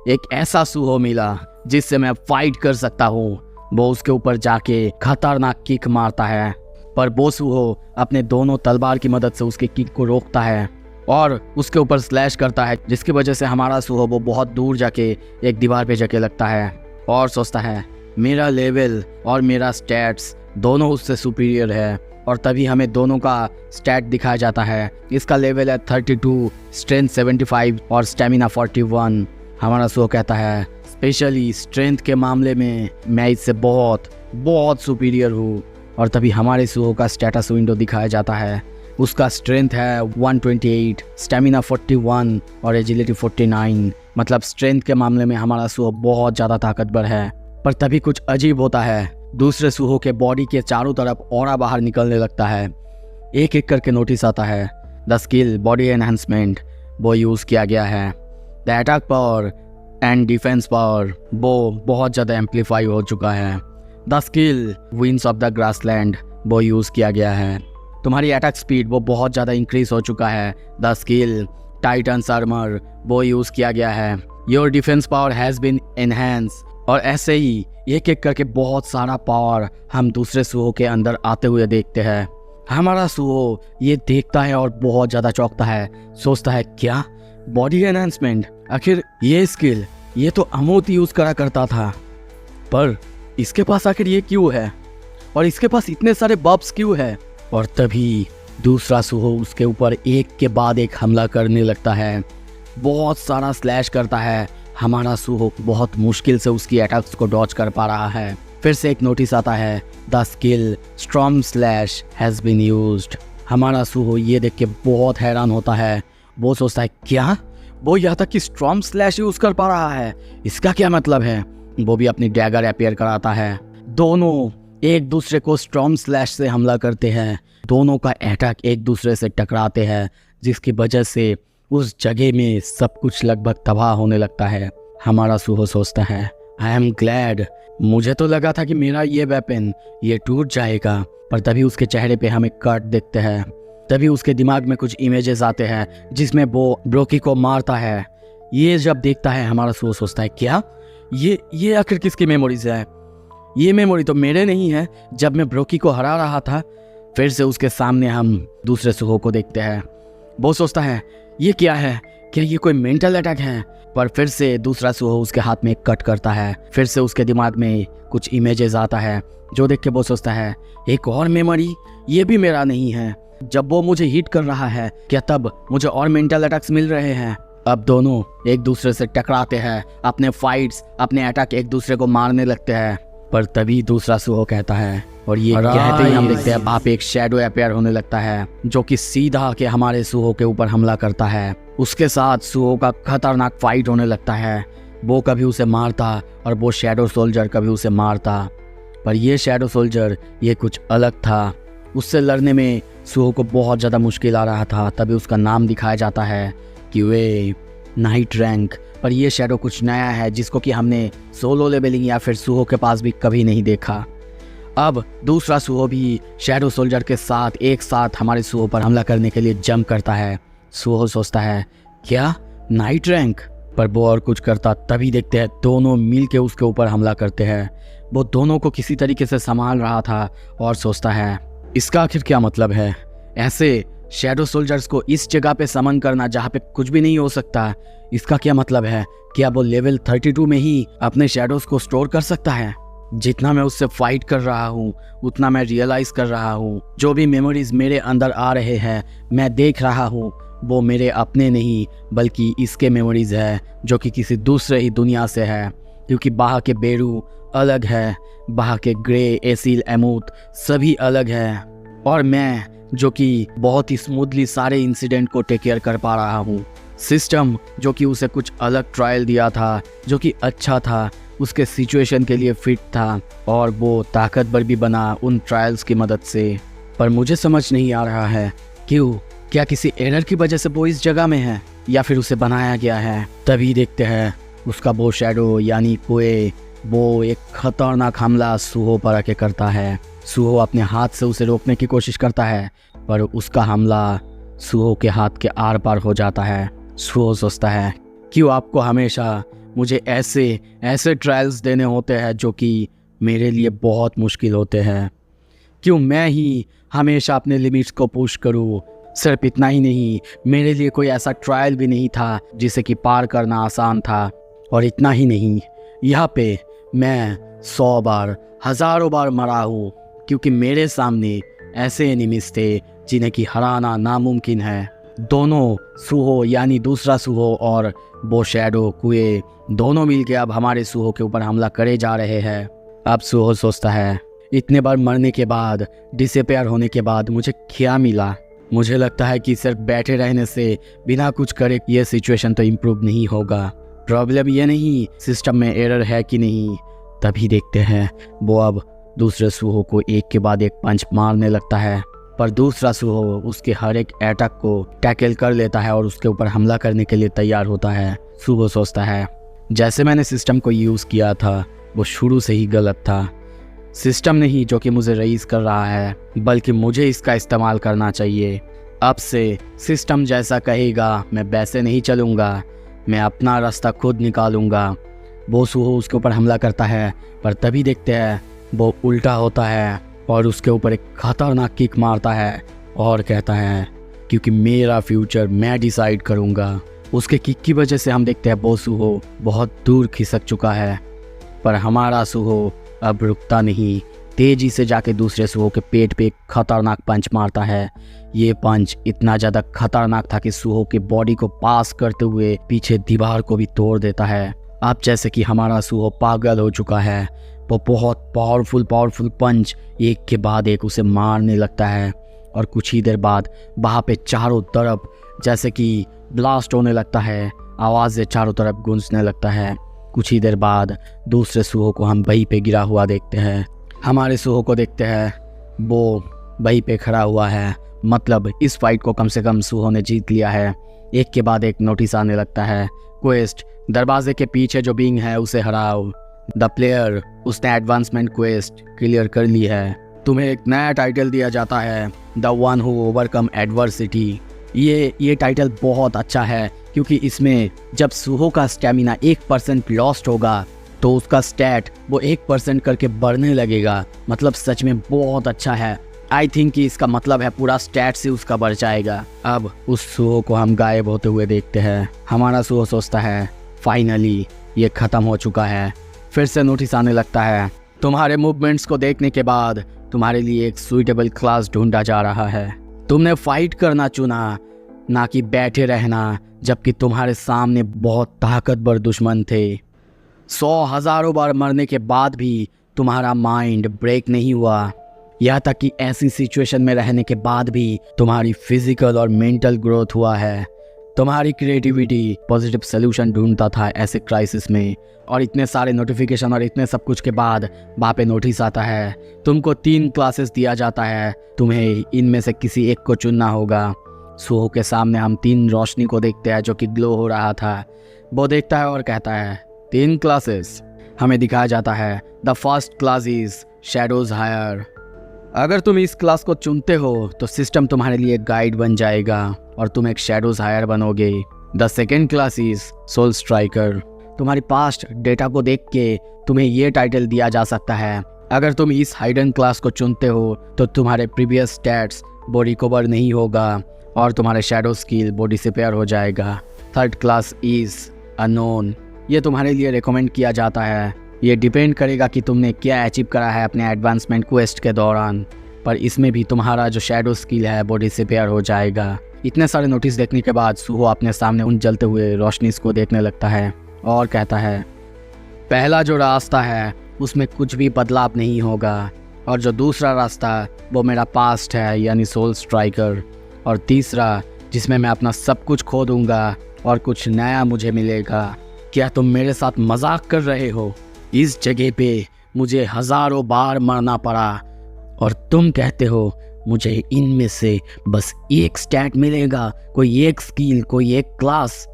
एक ऐसा सूहो मिला जिससे मैं फाइट कर सकता हूँ। वो उसके ऊपर जाके खतरनाक किक मारता है, पर वो सूहो अपने दोनों तलवार की मदद से उसके किक को रोकता है और उसके ऊपर स्लैश करता है, जिसकी वजह से हमारा सूहो वो बहुत दूर जाके एक दीवार पे जाके लगता है और सोचता है, मेरा लेवल और मेरा स्टैट्स दोनों उससे सुपीरियर है। और तभी हमें दोनों का स्टैट दिखाया जाता है। इसका लेवल है 32, स्ट्रेंथ 75 और स्टेमिना 41। हमारा सूहो कहता है, स्पेशली स्ट्रेंथ के मामले में मैं इससे बहुत सुपीरियर हूँ। और तभी हमारे सूहो का स्टेटस विंडो दिखाया जाता है। उसका स्ट्रेंथ है 128, स्टेमिना 41 और एजिलिटी 49। मतलब स्ट्रेंथ के मामले में हमारा सुहो बहुत ज़्यादा ताकतवर है। पर तभी कुछ अजीब होता है, दूसरे सुहो के बॉडी के चारों तरफ ऑरा बाहर निकलने लगता है। एक एक करके नोटिस आता है। द स्किल बॉडी एनहांसमेंट वो यूज़ किया गया है। The attack power and defence power वो बहुत ज़्यादा एम्पलीफाई हो चुका है। The skill winds of the grassland वो यूज़ किया गया है। तुम्हारी अटैक स्पीड वो बहुत ज़्यादा इंक्रीज हो चुका है। द स्किल टाइटन्स आर्मर वो यूज़ किया गया है। Your defence power has been enhance. और ऐसे ही एक एक करके बहुत सारा पावर हम दूसरे सुहो के अंदर आते हुए देखते हैं। हमारा सुहो ये देखता है और बहुत ज़्यादा चौंकता है, सोचता है क्या बॉडी एनहांसमेंट, आखिर ये स्किल ये तो अमोत यूज़ करा करता था, पर इसके पास आखिर ये क्यों है और इसके पास इतने सारे बब्स क्यों है। और तभी दूसरा सुहो उसके ऊपर एक के बाद एक हमला करने लगता है, बहुत सारा स्लैश करता है। हमारा सुहो बहुत मुश्किल से उसकी अटैक्स को डॉज कर पा रहा है। फिर से एक नोटिस आता है, the skill strong slash has been used. हमारा सुहो ये देख के बहुत हैरान होता है। वो सोचता है क्या वो यहाँ तक कि स्ट्रॉन्ग स्लैश यूज़ कर पा रहा है, इसका क्या मतलब है। वो भी अपनी डैगर अपेयर कराता है। दोनों एक दूसरे को स्ट्रॉन्ग स्लैश से हमला करते हैं। दोनों का अटैक एक दूसरे से टकराते हैं, जिसकी वजह से उस जगह में सब कुछ लगभग तबाह होने लगता है। हमारा सुहो सोचता है, आई एम ग्लैड, मुझे तो लगा था कि मेरा ये वेपन ये टूट जाएगा। पर तभी उसके चेहरे पे हमें कट देखते हैं। तभी उसके दिमाग में कुछ इमेजेस आते हैं जिसमें वो ब्रोकी को मारता है। ये जब देखता है हमारा सुहो सोचता है क्या ये आखिर किसकी मेमोरीज है। ये मेमोरी तो मेरे नहीं है, जब मैं ब्रोकी को हरा रहा था। फिर से उसके सामने हम दूसरे सुहो को देखते हैं। वो सोचता है ये क्या है, क्या ये कोई मेंटल अटैक है। पर फिर से दूसरा सुहो उसके हाथ में कट करता है। फिर से उसके दिमाग में कुछ इमेजेस आता है, जो देख के वो सोचता है एक और मेमोरी, ये भी मेरा नहीं है। जब वो मुझे हिट कर रहा है, क्या तब मुझे और मेंटल अटैक्स मिल रहे हैं। अब दोनों एक दूसरे से टकराते हैं, अपने फाइट्स अपने अटैक एक दूसरे को मारने लगते हैं। पर तभी दूसरा सुहो कहता है, और ये कहते ही हम देखते हैं वहाँ पे एक शैडो अपेयर होने लगता है, जो कि सीधा के हमारे सुहो के ऊपर हमला करता है। उसके साथ सुहो का खतरनाक फाइट होने लगता है। वो कभी उसे मारता और वो शैडो सोल्जर कभी उसे मारता। पर ये शैडो सोल्जर ये कुछ अलग था। उससे लड़ने में सुहो को बहुत ज़्यादा मुश्किल आ रहा था। तभी उसका नाम दिखाया जाता है कि वे नाइट रैंक। पर ये शैडो कुछ नया है जिसको कि हमने सोलो लेवलिंग या फिर सुहो के पास भी कभी नहीं देखा। अब दूसरा सुहो भी शैडो सोल्जर के साथ एक साथ हमारे सुहो पर हमला करने के लिए जंप करता है। सुहो सोचता है क्या नाइट रैंक, पर वो और कुछ करता। तभी देखते हैं दोनों मिल के उसके ऊपर हमला करते हैं। वो दोनों को किसी तरीके से संभाल रहा था और सोचता है इसका आखिर क्या मतलब है, ऐसे शैडो सोल्जर्स को इस जगह पे समन करना जहाँ पे कुछ भी नहीं हो सकता, इसका क्या मतलब है। क्या वो लेवल 32 में ही अपने शैडोज को स्टोर कर सकता है। जितना मैं उससे फाइट कर रहा हूँ उतना मैं रियलाइज कर रहा हूँ, जो भी मेमोरीज मेरे अंदर आ रहे हैं मैं देख रहा हूँ, वो मेरे अपने नहीं बल्कि इसके मेमोरीज है, जो कि किसी दूसरे ही दुनिया से है। क्योंकि बाहर के बेरू अलग है, बाहर के ग्रे एसील एमूथ सभी अलग है, और मैं जो कि बहुत ही स्मूथली सारे इंसिडेंट को टेक केयर कर पा रहा हूँ। सिस्टम जो कि उसे कुछ अलग ट्रायल दिया था, जो कि अच्छा था, उसके सिचुएशन के लिए फिट था, और वो ताकतवर भी बना उन ट्रायल्स की मदद से। पर मुझे समझ नहीं आ रहा है क्यों, क्या किसी एरर की वजह से वो इस जगह में है या फिर उसे बनाया गया है। तभी देखते हैं उसका वो शैडो यानी कोए वो एक खतरनाक हमला सुहो पर आके करता है। सुहो अपने हाथ से उसे रोकने की कोशिश करता है, पर उसका हमला सुहो के हाथ के आर पार हो जाता है। सुहो सोचता है क्यों आपको हमेशा मुझे ऐसे ट्रायल्स देने होते हैं जो कि मेरे लिए बहुत मुश्किल होते हैं। क्यों मैं ही हमेशा अपने लिमिट्स को पुश करूं। सिर्फ इतना ही नहीं, मेरे लिए कोई ऐसा ट्रायल भी नहीं था जिसे कि पार करना आसान था। और इतना ही नहीं, यहाँ पे मैं 100 बार 1000 बार मरा हूँ, क्योंकि मेरे सामने ऐसे एनिमीज थे जिन्हें कि हराना नामुमकिन है। दोनों सुहो यानी दूसरा सुहो और वो शैडो कुए दोनों मिलके अब हमारे सुहो के ऊपर हमला करे जा रहे हैं। अब सुहो सोचता है इतने बार मरने के बाद, डिसअपेयर होने के बाद मुझे क्या मिला। मुझे लगता है कि सिर्फ बैठे रहने से बिना कुछ करे ये सिचुएशन तो इम्प्रूव नहीं होगा। प्रॉब्लम ये नहीं सिस्टम में एरर है कि नहीं। तभी देखते हैं वो अब दूसरे सूहो को एक के बाद एक पंच मारने लगता है, पर दूसरा सूहो उसके हर एक अटैक को टैकल कर लेता है और उसके ऊपर हमला करने के लिए तैयार होता है। सूहो सोचता है जैसे मैंने सिस्टम को यूज़ किया था वो शुरू से ही गलत था। सिस्टम नहीं जो कि मुझे रईस कर रहा है, बल्कि मुझे इसका इस्तेमाल करना चाहिए। अब से सिस्टम जैसा कहेगा मैं वैसे नहीं चलूँगा, मैं अपना रास्ता खुद निकालूंगा। वो सूहो उसके ऊपर हमला करता है, पर तभी देखते हैं वो उल्टा होता है और उसके ऊपर एक खतरनाक किक मारता है और कहता है क्योंकि मेरा फ्यूचर मैं डिसाइड करूंगा। उसके किक की वजह से हम देखते हैं वो सूहो बहुत दूर खिसक चुका है, पर हमारा सूहो अब रुकता नहीं, तेजी से जाके दूसरे सूहो के पेट पे एक खतरनाक पंच मारता है। ये पंच इतना ज़्यादा खतरनाक था कि सूहो के बॉडी को पास करते हुए पीछे दीवार को भी तोड़ देता है। अब जैसे कि हमारा सूहो पागल हो चुका है, वो बहुत पावरफुल पंच एक के बाद एक उसे मारने लगता है और कुछ ही देर बाद वहाँ पे चारों तरफ जैसे कि ब्लास्ट होने लगता है, आवाज़ें चारों तरफ गूंजने लगता है। कुछ ही देर बाद दूसरे सूहो को हम वहीं पे गिरा हुआ देखते हैं। हमारे सूहो को देखते हैं वो वहीं पे खड़ा हुआ है, मतलब इस फाइट को कम से कम सूहो ने जीत लिया है। एक के बाद एक नोटिस आने लगता है, क्वेस्ट दरवाजे के पीछे जो बीइंग है उसे हराओ। द प्लेयर उसने एडवांसमेंट क्वेस्ट क्लियर कर ली है। तुम्हें एक नया टाइटल दिया जाता है, the one who overcome adversity. ये टाइटल बहुत अच्छा है क्योंकि इसमें जब सूहो का स्टेमिना 1% लॉस्ट होगा तो उसका स्टैट वो 1% करके बढ़ने लगेगा। मतलब सच में बहुत अच्छा है। आई थिंक कि इसका मतलब है पूरा स्टैट से उसका बढ़ जाएगा। अब उस सूहो को हम गायब होते हुए देखते हैं। हमारा सूहो सोचता है फाइनली ये ख़त्म हो चुका है। फिर से नोटिस आने लगता है, तुम्हारे मूवमेंट्स को देखने के बाद तुम्हारे लिए एक सुइटेबल क्लास ढूंढा जा रहा है। तुमने फाइट करना चुना, ना कि बैठे रहना, जबकि तुम्हारे सामने बहुत ताकतवर दुश्मन थे। 100,000 बार मरने के बाद भी तुम्हारा माइंड ब्रेक नहीं हुआ। यहाँ तक कि ऐसी सिचुएशन में रहने के बाद भी तुम्हारी फिजिकल और मेंटल ग्रोथ हुआ है। तुम्हारी क्रिएटिविटी पॉजिटिव सोल्यूशन ढूंढता था ऐसे क्राइसिस में। और इतने सारे नोटिफिकेशन और इतने सब कुछ के बाद वहाँ पे नोटिस आता है, तुमको 3 क्लासेस दिया जाता है, तुम्हें इनमें से किसी एक को चुनना होगा। सूहो के सामने हम 3 रोशनी को देखते हैं जो कि ग्लो हो रहा था। वो देखता है और कहता है 3 क्लासेस। हमें दिखाया जाता है the first class is shadows heir. अगर तुम इस क्लास को चुनते हो तो सिस्टम तुम्हारे लिए गाइड बन जाएगा और तुम एक शैडोज हायर बनोगे। The second class is soul striker. तुम्हारी पास्ट डेटा को देख के तुम्हें ये टाइटल दिया जा सकता है। अगर तुम इस हाइडन क्लास को चुनते हो तो तुम्हारे प्रीवियस स्टैट्स वो रिकवर नहीं होगा और तुम्हारे शैडो स्किल वो डिसअपीयर हो जाएगा। Third class is unknown. ये तुम्हारे लिए रिकमेंड किया जाता है। ये डिपेंड करेगा कि तुमने क्या अचीव करा है अपने एडवांसमेंट क्वेस्ट के दौरान, पर इसमें भी तुम्हारा जो शैडो स्किल है वो डिसअपीयर हो जाएगा। इतने सारे नोटिस देखने के बाद सूहो अपने सामने उन जलते हुए रोशनीस को देखने लगता है और कहता है पहला जो रास्ता है उसमें कुछ भी बदलाव नहीं होगा, और जो दूसरा रास्ता वो मेरा पास्ट है यानी सोल स्ट्राइकर, और तीसरा जिसमें मैं अपना सब कुछ खो दूंगा और कुछ नया मुझे मिलेगा। क्या तुम मेरे साथ मजाक कर रहे हो? इस जगह पे मुझे हज़ारों बार मरना पड़ा और तुम कहते हो मुझे इनमें से बस एक स्टैट मिलेगा, कोई एक स्किल, कोई एक क्लास।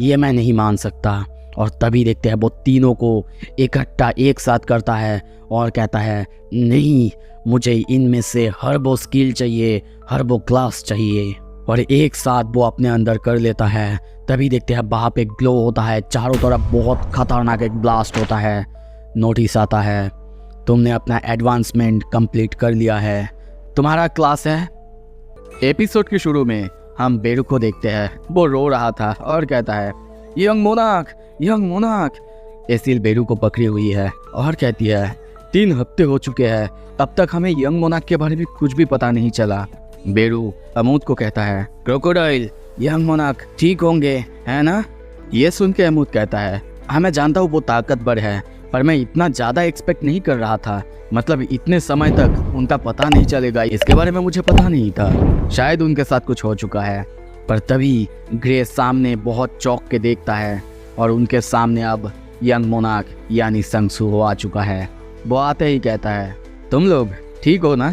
ये मैं नहीं मान सकता। और तभी देखते हैं वो तीनों को इकट्ठा एक साथ करता है और कहता है नहीं, मुझे इनमें से हर वो स्किल चाहिए, हर वो क्लास चाहिए, और एक साथ वो अपने अंदर कर लेता है। तभी देखते हैं वहाँ पे ग्लो होता है, चारों तरफ बहुत खतरनाक एक ब्लास्ट होता है। नोटिस आता है तुमने अपना एडवांसमेंट कंप्लीट कर लिया है, तुम्हारा क्लास है। एपिसोड के शुरू में हम बेरू को देखते हैं, वो रो रहा था और कहता है यंग मोनाक। एसिल बेरू को पकड़ी हुई है और कहती है 3 हफ्ते हो चुके हैं, अब तक हमें यंग मोनाक के बारे में कुछ भी पता नहीं चला। बेरू अमूद को कहता है क्रोकोडाइल, यंग मोनाक ठीक होंगे है ना? ये सुन के अमूद कहता है हाँ मैं जानता हूँ वो ताकतवर है, पर मैं इतना ज़्यादा एक्सपेक्ट नहीं कर रहा था। मतलब इतने समय तक उनका पता नहीं चलेगा, इसके बारे में मुझे पता नहीं था। शायद उनके साथ कुछ हो चुका है। पर तभी ग्रे सामने बहुत चौंक के देखता है और उनके सामने अब यंग मोनार्क यानी संग सूहो आ चुका है। वो आते ही कहता है, तुम लोग ठीक हो ना,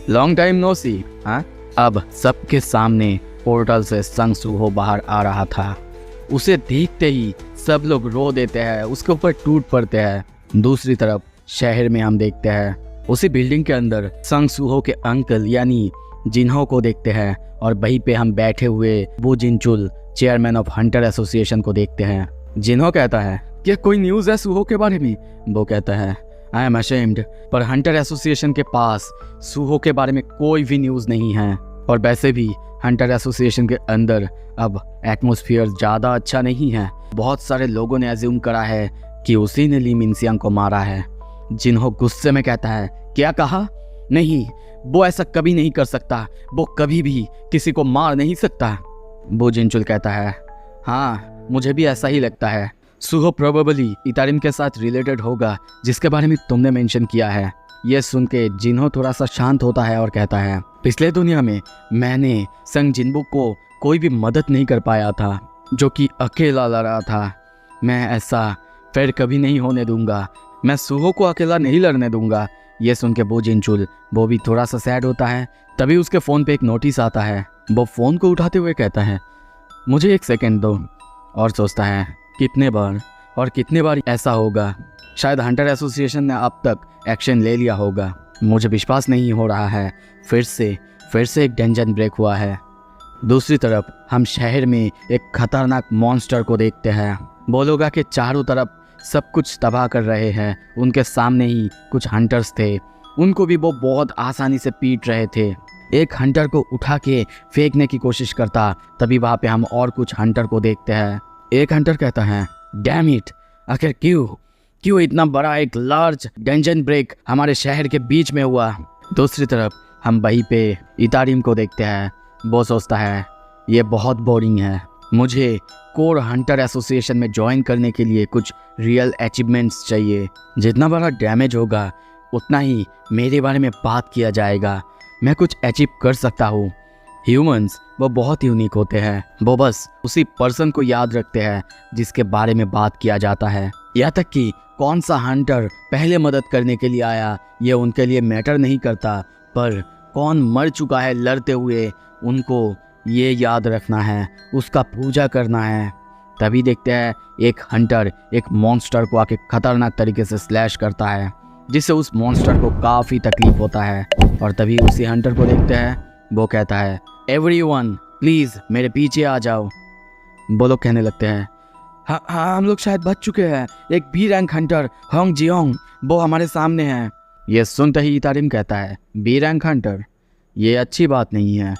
लॉन्ग टाइम नो सी। हाँ, अब सबके सामने पोर्टल से संग सूहो बाहर आ रहा था। उसे देखते ही सब लोग रो देते हैं, उसके ऊपर टूट पड़ते हैं। दूसरी तरफ शहर में हम देखते हैं उसी बिल्डिंग के अंदर संग सूहो के अंकल यानी जिन्हो को देखते हैं और वहीं पे हम बैठे हुए वो जिनचुल चेयरमैन ऑफ हंटर एसोसिएशन को देखते हैं। जिन्हो कहता है, क्या कोई न्यूज़ है सूहो के बारे में? वो कहता है, आई एम अशेम्ड, पर हंटर एसोसिएशन के पास सूहो के बारे में कोई भी न्यूज़ नहीं है। और वैसे भी हंटर एसोसिएशन के अंदर अब एटमॉस्फेयर ज़्यादा अच्छा नहीं है। बहुत सारे लोगों ने एज्यूम करा है कि उसी ने ली मिनसियांग को मारा है। जिन्हो गुस्से में कहता है, क्या कहा? नहीं, वो ऐसा कभी नहीं कर सकता, वो कभी भी किसी को मार नहीं सकता। वो जिनचुल कहता है, हाँ मुझे भी ऐसा ही लगता है। सूहो प्रोबेबली इतारिम के साथ रिलेटेड होगा जिसके बारे में तुमने मेंशन किया है। यह सुन के जिन्हो थोड़ा सा शांत होता है और कहता है, पिछले दुनिया में मैंने संग जिनबुक को कोई भी मदद नहीं कर पाया था, जो कि अकेला लड़ा था। मैं ऐसा फिर कभी नहीं होने दूंगा, मैं सूहो को अकेला नहीं लड़ने दूंगा। ये सुन के वो जिनचुल वो भी थोड़ा सा सैड होता है। तभी उसके फ़ोन पे एक नोटिस आता है। वो फ़ोन को उठाते हुए कहता है, मुझे एक सेकंड दो। और सोचता है कितने बार ऐसा होगा। शायद हंटर एसोसिएशन ने अब तक एक्शन ले लिया होगा। मुझे विश्वास नहीं हो रहा है फिर से एक डेंजन ब्रेक हुआ है। दूसरी तरफ हम शहर में एक खतरनाक मॉन्स्टर को देखते हैं। वो लोग आके चारों तरफ सब कुछ तबाह कर रहे हैं। उनके सामने ही कुछ हंटर्स थे, उनको भी वो बहुत आसानी से पीट रहे थे। एक हंटर को उठा के फेंकने की कोशिश करता, तभी वहाँ पे हम और कुछ हंटर को देखते हैं। एक हंटर कहता है, डैम इट, आखिर क्यों इतना बड़ा एक लार्ज डेंजन ब्रेक हमारे शहर के बीच में हुआ। दूसरी तरफ हम वहीं पे इतारिम को देखते हैं। वो सोचता है ये बहुत बोरिंग है, मुझे कोर हंटर एसोसिएशन में ज्वाइन करने के लिए कुछ रियल अचीवमेंट्स चाहिए। जितना बड़ा डैमेज होगा उतना ही मेरे बारे में बात किया जाएगा, मैं कुछ अचीव कर सकता हूँ। ह्यूमंस वो बहुत यूनिक होते हैं, वो बस उसी पर्सन को याद रखते हैं जिसके बारे में बात किया जाता है। यहाँ तक कि कौन सा हंटर पहले मदद करने के लिए आया ये उनके लिए मैटर नहीं करता, पर कौन मर चुका है लड़ते हुए उनको ये याद रखना है, उसका पूजा करना है। तभी देखते हैं एक हंटर एक मॉन्स्टर को आके खतरनाक तरीके से स्लैश करता है, जिससे उस मॉन्स्टर को काफ़ी तकलीफ होता है। और तभी उसी हंटर को देखते हैं। वो कहता है, एवरीवन प्लीज़ मेरे पीछे आ जाओ। वो लोग कहने लगते हैं, हाँ हम लोग शायद बच चुके हैं। एक B rank hunter Hong Jeong वो हमारे सामने है। ये सुनते ही इतारिम कहता है, बी रैंक हंटर, ये अच्छी बात नहीं है,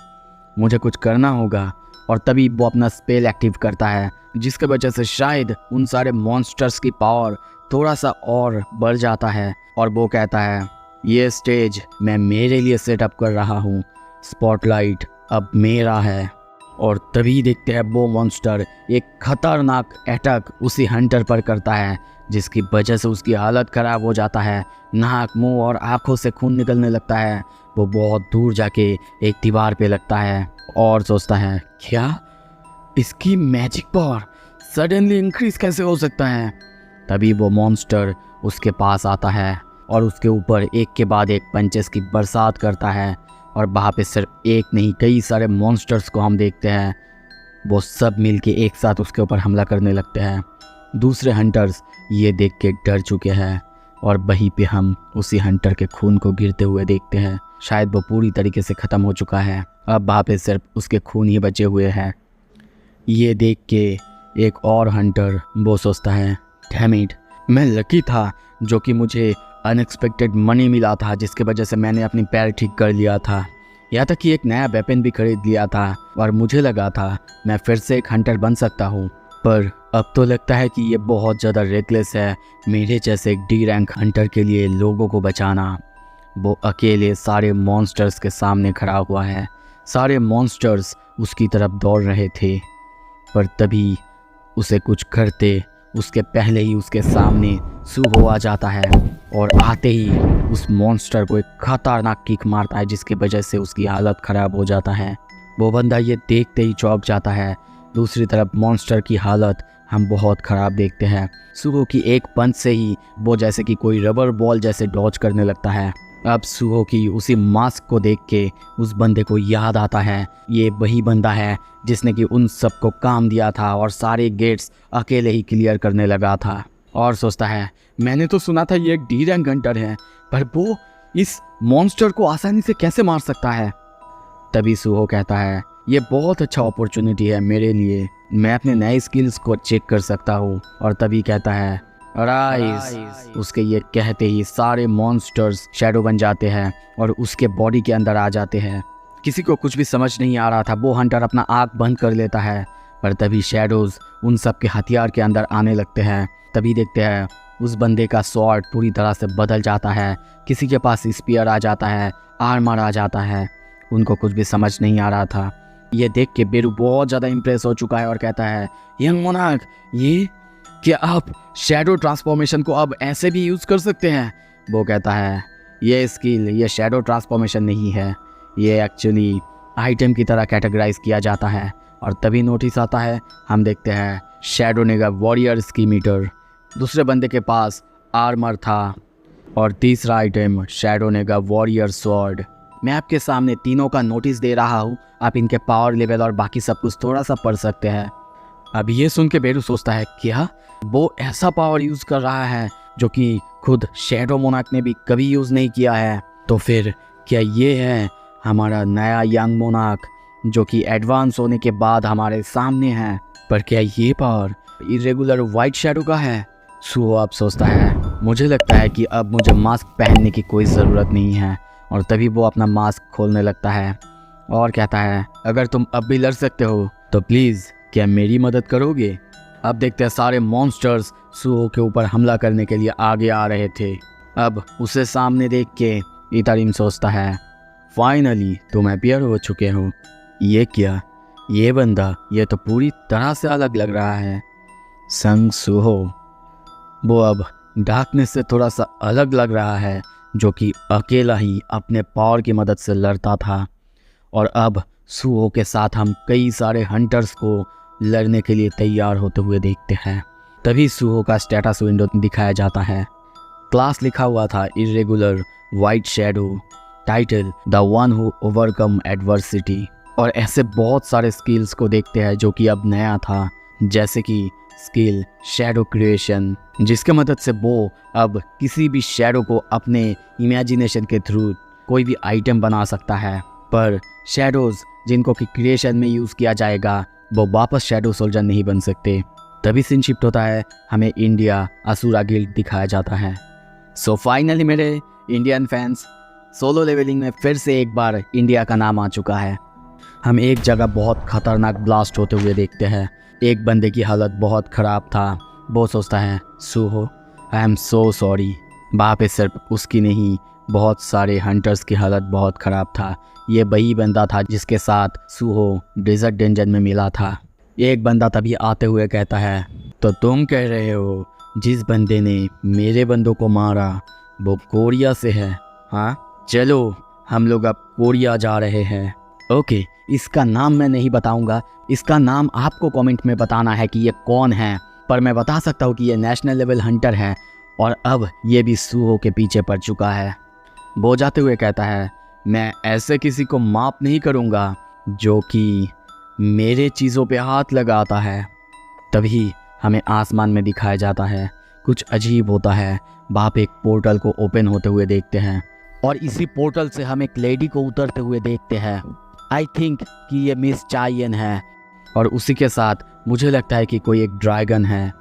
मुझे कुछ करना होगा। और तभी वो अपना स्पेल एक्टिव करता है, जिसकी वजह से शायद उन सारे मॉन्स्टर्स की पावर थोड़ा सा और बढ़ जाता है। और वो कहता है, ये स्टेज मैं मेरे लिए सेटअप कर रहा हूँ, स्पॉटलाइट अब मेरा है। और तभी देखते हैं वो मॉन्स्टर एक खतरनाक अटैक उसी हंटर पर करता है, जिसकी वजह से उसकी हालत ख़राब हो जाता है। नाक, मुंह और आँखों से खून निकलने लगता है। वो बहुत दूर जाके एक दीवार पे लगता है और सोचता है, क्या इसकी मैजिक पावर सडनली इंक्रीज कैसे हो सकता है। तभी वो मॉन्स्टर उसके पास आता है और उसके ऊपर एक के बाद एक पंचेस की बरसात करता है। और वहाँ पे सिर्फ एक नहीं कई सारे मॉन्स्टर्स को हम देखते हैं। वो सब मिलके एक साथ उसके ऊपर हमला करने लगते हैं। दूसरे हंटर्स ये देख के डर चुके हैं और वहीं पे हम उसी हंटर के खून को गिरते हुए देखते हैं। शायद वो पूरी तरीके से ख़त्म हो चुका है, अब वहाँ पे सिर्फ उसके खून ही बचे हुए हैं। ये देख के एक और हंटर वो सोचता है, डैम इट, मैं लकी था जो कि मुझे अनएक्सपेक्टेड मनी मिला था, जिसके वजह से मैंने अपनी पैर ठीक कर लिया था। यहाँ तक कि एक नया वेपन भी खरीद लिया था और मुझे लगा था मैं फिर से एक हंटर बन सकता हूँ। पर अब तो लगता है कि ये बहुत ज़्यादा रेकलेस है मेरे जैसे एक डी रैंक हंटर के लिए लोगों को बचाना। वो अकेले सारे मॉन्स्टर्स के सामने खड़ा हुआ है। सारे मॉन्स्टर्स उसकी तरफ दौड़ रहे थे, पर तभी उसे कुछ करते उसके पहले ही उसके सामने सूहो आ जाता है और आते ही उस मॉन्स्टर को एक खतरनाक किक मारता है, जिसकी वजह से उसकी हालत ख़राब हो जाता है। वो बंदा ये देखते ही चौंक जाता है। दूसरी तरफ मॉन्स्टर की हालत हम बहुत ख़राब देखते हैं। सुहो की एक पंच से ही वो जैसे कि कोई रबर बॉल जैसे डॉज करने लगता है। अब सुहो की उसी मास्क को देख के उस बंदे को याद आता है ये वही बंदा है जिसने कि उन सबको काम दिया था और सारे गेट्स अकेले ही क्लियर करने लगा था। और सोचता है मैंने तो सुना था ये एक डी रैंक हंटर है, पर वो इस मॉन्स्टर को आसानी से कैसे मार सकता है। तभी सुहो कहता है ये बहुत अच्छा अपॉर्चुनिटी है मेरे लिए, मैं अपने नए स्किल्स को चेक कर सकता हूँ। और तभी कहता है राइज। उसके ये कहते ही सारे मॉन्स्टर्स शैडो बन जाते हैं और उसके बॉडी के अंदर आ जाते हैं। किसी को कुछ भी समझ नहीं आ रहा था। वो हंटर अपना आँख बंद कर लेता है, पर तभी शैडोज उन सब के हथियार के अंदर आने लगते हैं। तभी देखते हैं उस बंदे का स्वॉर्ड पूरी तरह से बदल जाता है, किसी के पास स्पीयर आ जाता है, आर्मर आ जाता है। उनको कुछ भी समझ नहीं आ रहा था। ये देख के बेरू बहुत ज़्यादा इम्प्रेस हो चुका है और कहता है यंग मोनार्क, ये क्या आप शैडो ट्रांसफॉर्मेशन को अब ऐसे भी यूज़ कर सकते हैं? वो कहता है ये स्किल ये शैडो ट्रांसफॉर्मेशन नहीं है, ये एक्चुअली आइटम की तरह कैटेगराइज किया जाता है। और तभी नोटिस आता है, हम देखते हैं शैडो नेगा वॉरियर स्कीमीटर। दूसरे बंदे के पास आर्मर था और तीसरा आइटम शैडो नेगा वॉरियर स्वॉर्ड। मैं आपके सामने तीनों का नोटिस दे रहा हूँ, आप इनके पावर लेवल और बाकी सब कुछ थोड़ा सा पढ़ सकते हैं। अब ये सुन के बेरू सोचता है क्या वो ऐसा पावर यूज़ कर रहा है जो कि खुद शैडो मोनार्क ने भी कभी यूज़ नहीं किया है? तो फिर क्या ये है हमारा नया यंग मोनार्क जो कि एडवांस होने के बाद हमारे सामने है? पर क्या ये पावर इरेगुलर वाइट शैडो का है? सुहो अब सोचता है मुझे लगता है कि अब मुझे मास्क पहनने की कोई ज़रूरत नहीं है। और तभी वो अपना मास्क खोलने लगता है और कहता है अगर तुम अब भी लड़ सकते हो तो प्लीज़ क्या मेरी मदद करोगे? अब देखते हैं सारे मॉन्स्टर्स सुहो के ऊपर हमला करने के लिए आगे आ रहे थे। अब उसे सामने देख के इतारिम सोचता है फाइनली तुम अपीयर हो चुके हो। ये क्या, ये बंदा ये तो पूरी तरह से अलग लग रहा है। संग सुहो वो अब डार्कनेस से थोड़ा सा अलग लग रहा है, जो कि अकेला ही अपने पावर की मदद से लड़ता था। और अब सुहो के साथ हम कई सारे हंटर्स को लड़ने के लिए तैयार होते हुए देखते हैं। तभी सुहो का स्टेटस विंडो दिखाया जाता है। क्लास लिखा हुआ था irregular white shadow, title the one who overcome adversity. और ऐसे बहुत सारे स्किल्स को देखते हैं जो कि अब नया था, जैसे कि स्किल शैडो क्रिएशन, जिसके मदद से वो अब किसी भी शैडो को अपने इमेजिनेशन के थ्रू कोई भी आइटम बना सकता है। पर शैडोज जिनको कि क्रिएशन में यूज़ किया जाएगा वो वापस शैडो सोल्जर नहीं बन सकते। तभी सीन शिफ्ट होता है, हमें इंडिया असुरा गिल्ड दिखाया जाता है। सो फाइनली मेरे इंडियन फैंस, सोलो लेवलिंग में फिर से एक बार इंडिया का नाम आ चुका है। हम एक जगह बहुत खतरनाक ब्लास्ट होते हुए देखते हैं। एक बंदे की हालत बहुत ख़राब था। वो सोचता है सुहो आई एम सो सॉरी। वहाँ पे सिर्फ उसकी नहीं बहुत सारे हंटर्स की हालत बहुत ख़राब था। ये वही बंदा था जिसके साथ सुहो डेजर्ट डेंजर में मिला था। एक बंदा तभी आते हुए कहता है तो तुम कह रहे हो जिस बंदे ने मेरे बंदों को मारा वो कोरिया से है? हाँ चलो हम लोग अब कोरिया जा रहे हैं। ओके, इसका नाम मैं नहीं बताऊंगा, इसका नाम आपको कमेंट में बताना है कि ये कौन है। पर मैं बता सकता हूँ कि ये नेशनल लेवल हंटर है और अब ये भी सुहो के पीछे पड़ चुका है। वो जाते हुए कहता है मैं ऐसे किसी को माफ़ नहीं करूँगा जो कि मेरे चीज़ों पे हाथ लगाता है। तभी हमें आसमान में दिखाया जाता है कुछ अजीब होता है। वहाँ पे एक पोर्टल को ओपन होते हुए देखते हैं और इसी पोर्टल से हम एक लेडी को उतरते हुए देखते हैं। आई थिंक कि ये मिस चायन है और उसी के साथ मुझे लगता है कि कोई एक ड्रैगन है।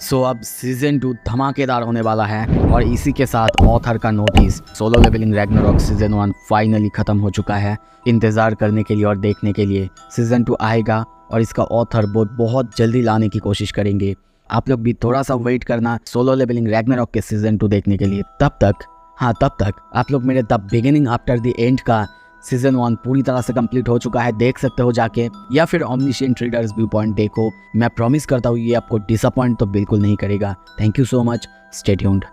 सो अब सीज़न 2 धमाकेदार होने वाला है और इसी के साथ ऑथर का notice solo leveling Ragnarok season 1 finally ख़त्म हो चुका है। इंतज़ार करने के लिए और देखने के लिए सीज़न 2 आएगा और इसका ऑथर बहुत जल्दी लाने की कोशिश करेंगे। आप लोग भी थोड़ा सा वेट करना सोलो लेवलिंग रैग्नारॉक के सीज़न 2 देखने के लिए। तब तक आप लोग मेरे the beginning after the end का सीज़न 1 पूरी तरह से कंप्लीट हो चुका है, देख सकते हो जाके, या फिर ओमनिशिएंट रीडर्स व्यू पॉइंट देखो। मैं प्रॉमिस करता हूँ ये आपको डिसअपॉइंट तो बिल्कुल नहीं करेगा। Thank you so much, stay tuned.